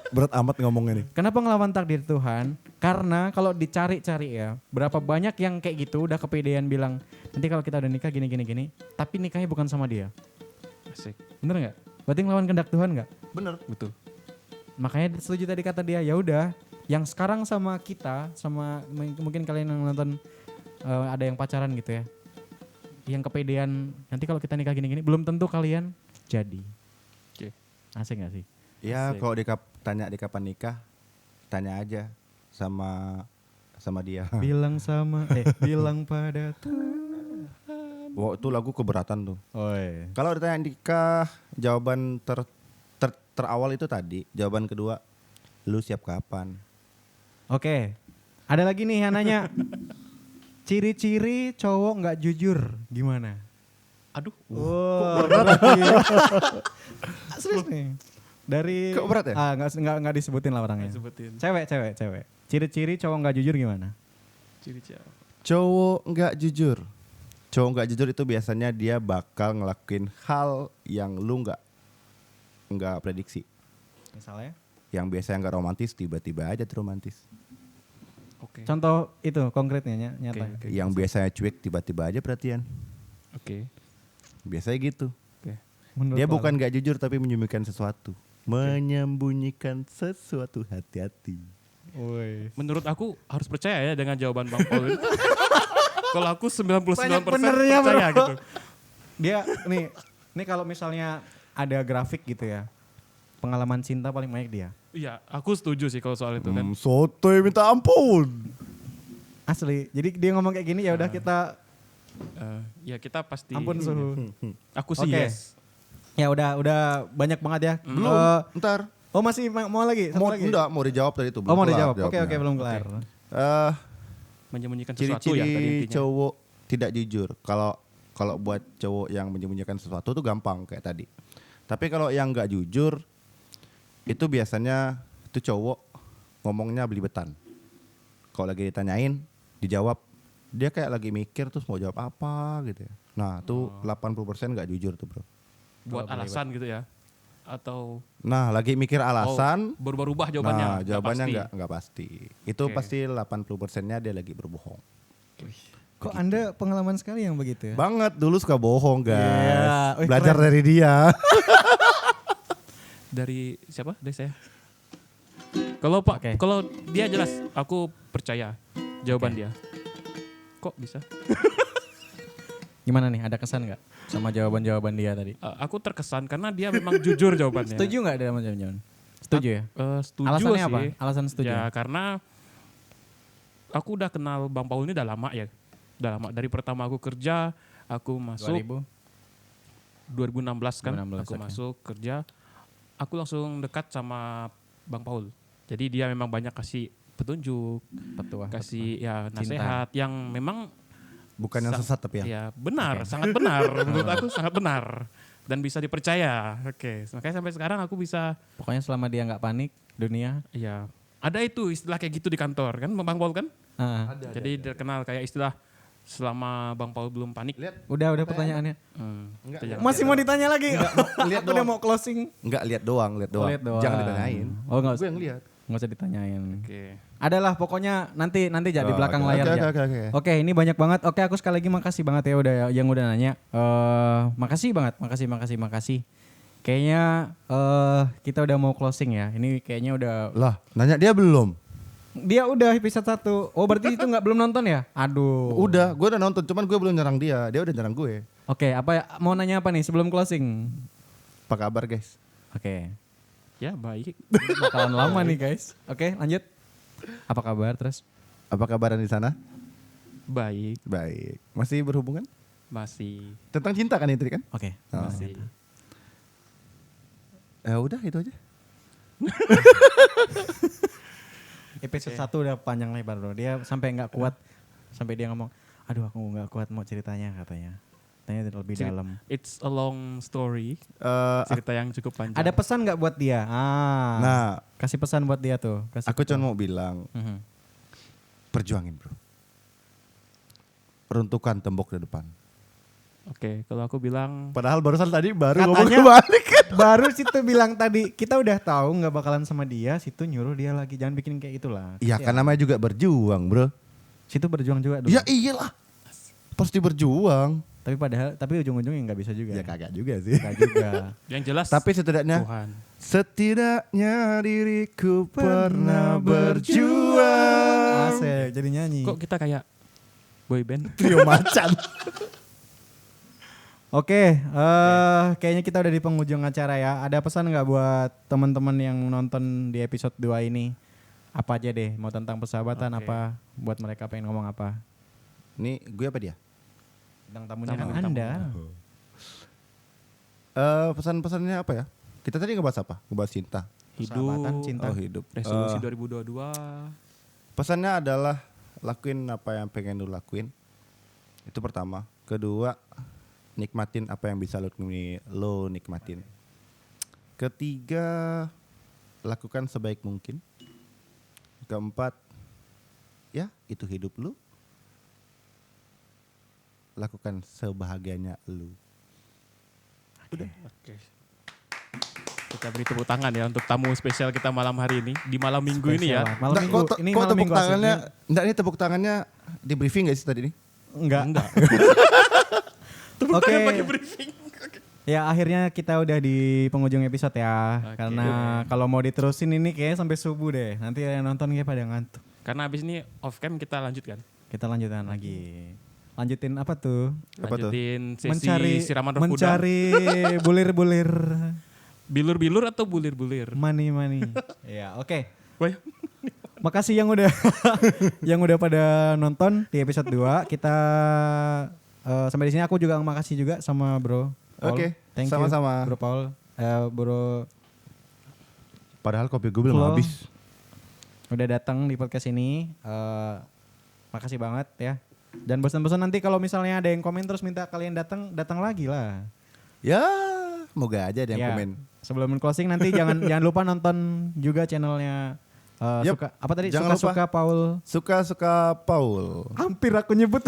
Speaker 4: Berat amat ngomongnya nih.
Speaker 2: Kenapa ngelawan takdir Tuhan? Karena kalau dicari-cari ya, berapa banyak yang kayak gitu udah kepedean bilang, nanti kalau kita udah nikah gini, tapi nikahnya bukan sama dia.
Speaker 3: Asik,
Speaker 2: Bener nggak? Berarti ngelawan kehendak Tuhan nggak?
Speaker 1: Bener.
Speaker 3: betul.
Speaker 2: Makanya setuju tadi kata dia, ya udah, yang sekarang sama kita, sama mungkin kalian yang nonton ada yang pacaran gitu ya, yang kepedean, nanti kalau kita nikah gini, belum tentu kalian jadi.
Speaker 3: Oke.
Speaker 2: Asik gak sih?
Speaker 1: Ya
Speaker 3: Asik.
Speaker 1: kalau tanya di kapan nikah, tanya aja sama dia.
Speaker 2: Bilang pada Tuhan.
Speaker 1: Wah itu lagu keberatan tuh.
Speaker 2: Oi.
Speaker 1: Kalau ditanya nikah, jawaban terawal itu tadi, jawaban kedua, lu siap kapan?
Speaker 2: Oke, ada lagi nih yang nanya, ciri-ciri cowok nggak jujur gimana?
Speaker 3: Aduh,
Speaker 2: Berat ya. Serius nih. Dari
Speaker 1: Kok berat ya?
Speaker 2: Nggak disebutin lah orangnya.
Speaker 3: sebutin
Speaker 2: Cewek. Ciri-ciri cowok nggak jujur gimana?
Speaker 3: ciri-ciri.
Speaker 1: Cowok nggak jujur. Cowok nggak jujur itu biasanya dia bakal ngelakuin hal yang lu nggak prediksi.
Speaker 2: Misalnya?
Speaker 1: Yang biasanya nggak romantis tiba-tiba aja tuh romantis.
Speaker 3: Oke.
Speaker 2: Contoh itu konkretnya nyata.
Speaker 3: Oke.
Speaker 1: Yang biasanya cuek tiba-tiba aja perhatian.
Speaker 3: Oke.
Speaker 1: Biasanya gitu.
Speaker 3: Oke.
Speaker 2: Menurut
Speaker 1: Dia
Speaker 2: Pak
Speaker 1: bukan
Speaker 2: Alam.
Speaker 1: nggak jujur tapi menyembunyikan sesuatu. Menyembunyikan sesuatu, hati-hati.
Speaker 2: Woi.
Speaker 3: Menurut aku harus percaya ya dengan jawaban Bang Paul ini. Kalau aku 99%
Speaker 2: Banyak benernya,
Speaker 3: percaya
Speaker 2: bro.
Speaker 3: gitu.
Speaker 2: Dia nih kalau misalnya ada grafik gitu ya, pengalaman cinta paling banyak dia.
Speaker 3: Iya, aku setuju sih kalau soal itu kan.
Speaker 4: Sotoy minta ampun.
Speaker 2: Asli. Jadi dia ngomong kayak gini ya udah kita
Speaker 3: Ya kita pasti.
Speaker 2: ampun suhu.
Speaker 3: Aku sih
Speaker 2: Oke.
Speaker 3: yes.
Speaker 2: Ya udah banyak banget ya.
Speaker 1: Belum, ntar.
Speaker 2: Oh masih mau lagi? Satu
Speaker 1: Mau
Speaker 2: lagi?
Speaker 1: enggak, mau dijawab tadi itu.
Speaker 2: Oh mau
Speaker 1: belum kelar
Speaker 2: dijawab. Oke
Speaker 1: jawabnya.
Speaker 2: belum kelar.
Speaker 3: Menyembunyikan sesuatu ya tadi
Speaker 1: Ciri-ciri
Speaker 3: intinya.
Speaker 1: cowok tidak jujur. Kalau buat cowok yang menyembunyikan sesuatu tuh gampang kayak tadi. Tapi kalau yang nggak jujur itu biasanya itu cowok ngomongnya belibetan. Kalau lagi ditanyain, dijawab dia kayak lagi mikir terus mau jawab apa gitu ya. Nah, tuh 80% nggak jujur tuh, Bro.
Speaker 3: Buat alasan gitu ya. Atau
Speaker 1: Nah, lagi mikir alasan,
Speaker 3: berubah-ubah jawabannya.
Speaker 1: nah jawabannya
Speaker 3: pasti.
Speaker 1: nggak pasti. Itu
Speaker 3: Oke.
Speaker 1: pasti 80%-nya dia lagi berbohong.
Speaker 2: Kok Anda pengalaman sekali yang begitu ya?
Speaker 1: Banget, dulu suka bohong guys.
Speaker 2: Iya. Wih,
Speaker 1: Belajar
Speaker 2: keren.
Speaker 1: dari dia.
Speaker 3: Dari siapa? Dari saya. Kalau Pak,
Speaker 2: Oke.
Speaker 3: kalau dia jelas, aku percaya jawaban dia. Kok bisa?
Speaker 2: Gimana nih? Ada kesan nggak sama jawaban-jawaban dia tadi?
Speaker 3: Aku terkesan karena dia memang jujur jawabannya.
Speaker 2: Setuju nggak dalam jawaban? Setuju ya?
Speaker 3: Setuju
Speaker 2: Alasannya
Speaker 3: sih.
Speaker 2: apa? Alasan setuju?
Speaker 3: Ya karena aku udah kenal Bang Paul ini udah lama ya. Udah lama. Dari pertama aku kerja, aku masuk 2016 kan.
Speaker 2: 2016,
Speaker 3: aku
Speaker 2: oke.
Speaker 3: masuk kerja, aku langsung dekat sama Bang Paul. Jadi dia memang banyak kasih petunjuk,
Speaker 2: Petua.
Speaker 3: kasih ya
Speaker 2: Cinta.
Speaker 3: nasihat yang memang
Speaker 1: Bukan yang sesat tapi ya.
Speaker 3: ya benar, sangat benar. Menurut aku sangat benar dan bisa dipercaya. Oke, makanya sampai sekarang aku bisa
Speaker 2: Pokoknya selama dia nggak panik, dunia.
Speaker 3: ya ada itu istilah kayak gitu di kantor kan Bang Paul kan? Jadi terkenal kayak istilah selama Bang Paul belum panik.
Speaker 2: Udah pertanyaannya.
Speaker 1: Enggak,
Speaker 3: Itu
Speaker 2: Masih mau ditanya lagi?
Speaker 1: lihat
Speaker 2: Aku udah mau closing.
Speaker 1: Enggak, lihat doang.
Speaker 2: Lihat doang.
Speaker 1: Jangan ditanyain.
Speaker 2: Oh nggak
Speaker 1: Gue
Speaker 2: usah.
Speaker 1: yang lihat.
Speaker 2: Nggak usah ditanyain.
Speaker 3: Oke.
Speaker 2: Adalah pokoknya nanti jadi
Speaker 1: Oh,
Speaker 2: belakang
Speaker 1: oke,
Speaker 2: layar
Speaker 1: oke,
Speaker 2: aja.
Speaker 1: oke.
Speaker 2: Oke, ini banyak banget. Oke, aku sekali lagi makasih banget ya udah yang udah nanya. Makasih banget, makasih. Kayaknya kita udah mau closing ya. Ini kayaknya udah
Speaker 1: Lah, nanya dia belum?
Speaker 2: dia udah episode 1. Oh, berarti itu belum nonton ya? Aduh.
Speaker 1: Udah, gue udah nonton, cuman gue belum nyerang dia. Dia udah nyerang gue.
Speaker 2: Oke, mau nanya apa nih sebelum closing?
Speaker 1: Apa kabar guys?
Speaker 2: Oke.
Speaker 3: Ya baik.
Speaker 2: Bakalan lama nih, guys. Oke, lanjut. Apa kabar terus?
Speaker 1: Apa kabaran di sana?
Speaker 3: Baik.
Speaker 1: Baik. Masih berhubungan?
Speaker 3: Masih.
Speaker 1: Tentang cinta kan itu kan?
Speaker 2: Oke.
Speaker 1: Oh.
Speaker 3: Masih.
Speaker 1: Ya udah itu aja.
Speaker 2: Episode 1 udah panjang lebar, Bro. Dia sampai nggak kuat. Sampai dia ngomong, "Aduh, aku nggak kuat mau ceritanya," katanya. Tanya lebih
Speaker 3: Cerit-
Speaker 2: dalam.
Speaker 3: It's a long story, cerita yang cukup panjang.
Speaker 2: Ada pesan nggak buat dia?
Speaker 1: Nah,
Speaker 2: Kasih pesan buat dia tuh. Kasih
Speaker 1: aku
Speaker 2: pesan.
Speaker 1: cuma mau bilang,
Speaker 2: Mhm.
Speaker 1: perjuangin bro. Peruntukan tembok di depan.
Speaker 3: Oke, kalau aku bilang
Speaker 4: Padahal barusan tadi baru
Speaker 2: Katanya-
Speaker 4: ngomong kebalik.
Speaker 2: Baru situ bilang tadi kita udah tahu nggak bakalan sama dia, situ nyuruh dia lagi jangan bikin kayak itulah.
Speaker 1: Iya kan namanya juga berjuang bro.
Speaker 2: Situ berjuang juga dulu.
Speaker 1: Ya iyalah. Pasti berjuang.
Speaker 2: Tapi ujung-ujungnya nggak bisa juga.
Speaker 1: Ya kagak juga sih.
Speaker 2: Nggak juga.
Speaker 3: yang jelas
Speaker 1: Tapi setidaknya
Speaker 3: Tuhan.
Speaker 1: setidaknya diriku pernah berjuang.
Speaker 2: Asik, jadi nyanyi.
Speaker 3: Kok kita kayak boy band?
Speaker 4: Trio macan.
Speaker 2: Oke, kayaknya kita udah di penghujung acara ya. Ada pesan nggak buat teman-teman yang nonton di episode 2 ini? Apa aja deh, mau tentang persahabatan
Speaker 3: Oke.
Speaker 2: apa? Buat mereka pengen ngomong apa?
Speaker 1: Ini gue apa dia?
Speaker 2: Bintang tamunya
Speaker 3: Tamu,
Speaker 2: kan
Speaker 3: tamu.
Speaker 2: Anda.
Speaker 1: Pesan-pesannya apa ya? Kita tadi ngebahas apa? Ngebahas cinta.
Speaker 2: Persahabatan,
Speaker 3: Hidup,
Speaker 2: cinta.
Speaker 1: Oh hidup.
Speaker 3: resolusi
Speaker 1: Eh,
Speaker 3: 2022.
Speaker 1: Pesannya adalah lakuin apa yang pengen lu lakuin. Itu pertama. Kedua, nikmatin apa yang bisa lo nikmatin. Ketiga, lakukan sebaik mungkin. Keempat, ya itu hidup lu. Lakukan sebahagianya lu.
Speaker 3: Oke. Kita beri tepuk tangan ya untuk tamu spesial kita malam hari ini di malam minggu ini ya.
Speaker 2: Spesial. Malam minggu. Ini
Speaker 1: kok
Speaker 2: malam
Speaker 1: tepuk
Speaker 2: minggu
Speaker 1: tangannya?
Speaker 2: aslinya.
Speaker 1: Enggak, ini tepuk tangannya di briefing gak sih tadi ini?
Speaker 2: Enggak.
Speaker 3: Enggak.
Speaker 2: Oke.
Speaker 3: Pakai briefing.
Speaker 2: Ya akhirnya kita udah di penghujung episode ya.
Speaker 3: Oke.
Speaker 2: Karena kalau mau diterusin ini kayaknya sampai subuh deh. Nanti yang nonton kayak pada ngantuk.
Speaker 3: Karena abis ini off cam kita lanjutkan.
Speaker 2: Kita lanjutan lagi. Lanjutin apa tuh?
Speaker 1: Apa tuh?
Speaker 3: Lanjutin sesi siraman roh kuda.
Speaker 2: mencari bulir-bulir.
Speaker 3: Bilur-bilur atau bulir-bulir?
Speaker 2: Money. Ya, oke.
Speaker 3: Wah,
Speaker 2: Makasih yang udah yang udah pada nonton di episode 2. Kita sampai di sini aku juga makasih juga sama Bro Paul.
Speaker 1: Oke,
Speaker 2: Thank you,
Speaker 1: sama-sama.
Speaker 2: Bro Paul. Bro
Speaker 1: Padahal kopi gue belum
Speaker 2: Flo.
Speaker 1: habis.
Speaker 2: Udah datang di podcast ini. Makasih banget ya. Dan bosan-bosan nanti kalau misalnya ada yang komen terus minta kalian datang lagi lah.
Speaker 1: Ya, moga aja ada yang
Speaker 2: Ya,
Speaker 1: komen.
Speaker 2: Sebelum closing nanti jangan lupa nonton juga channelnya
Speaker 1: Yup.
Speaker 2: suka apa tadi
Speaker 1: Jangan
Speaker 2: suka Paul.
Speaker 1: Suka Paul.
Speaker 2: Hampir aku nyebut.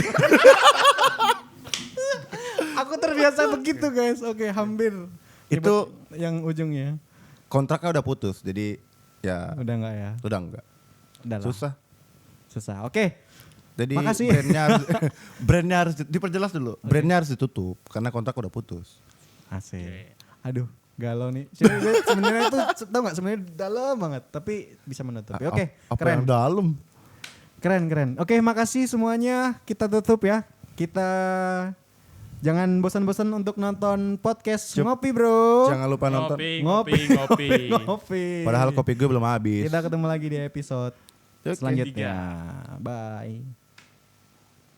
Speaker 2: Aku terbiasa begitu guys. Oke, hampir.
Speaker 1: Itu-
Speaker 2: Nyebut yang ujungnya.
Speaker 1: Kontraknya udah putus, jadi ya
Speaker 2: Udah enggak ya?
Speaker 1: udah enggak.
Speaker 2: Udah lah.
Speaker 1: Susah.
Speaker 2: Oke.
Speaker 1: Jadi
Speaker 2: Makasih.
Speaker 1: brandnya harus diperjelas dulu. Brandnya harus ditutup karena kontrak udah putus.
Speaker 2: Asik. Aduh, galau nih. Sebenarnya itu tau nggak sebenarnya dalam banget, tapi bisa menutupi. Oke,
Speaker 1: Apa
Speaker 2: keren.
Speaker 1: yang dalam?
Speaker 2: Keren. Oke, makasih semuanya. Kita tutup ya. Kita jangan bosan-bosan untuk nonton podcast Ngopi Bro.
Speaker 1: Jangan lupa nonton.
Speaker 3: ngopi.
Speaker 2: Ngopi.
Speaker 1: Padahal kopi gue belum habis.
Speaker 2: Kita ketemu lagi di episode
Speaker 1: Oke.
Speaker 2: selanjutnya. Bye.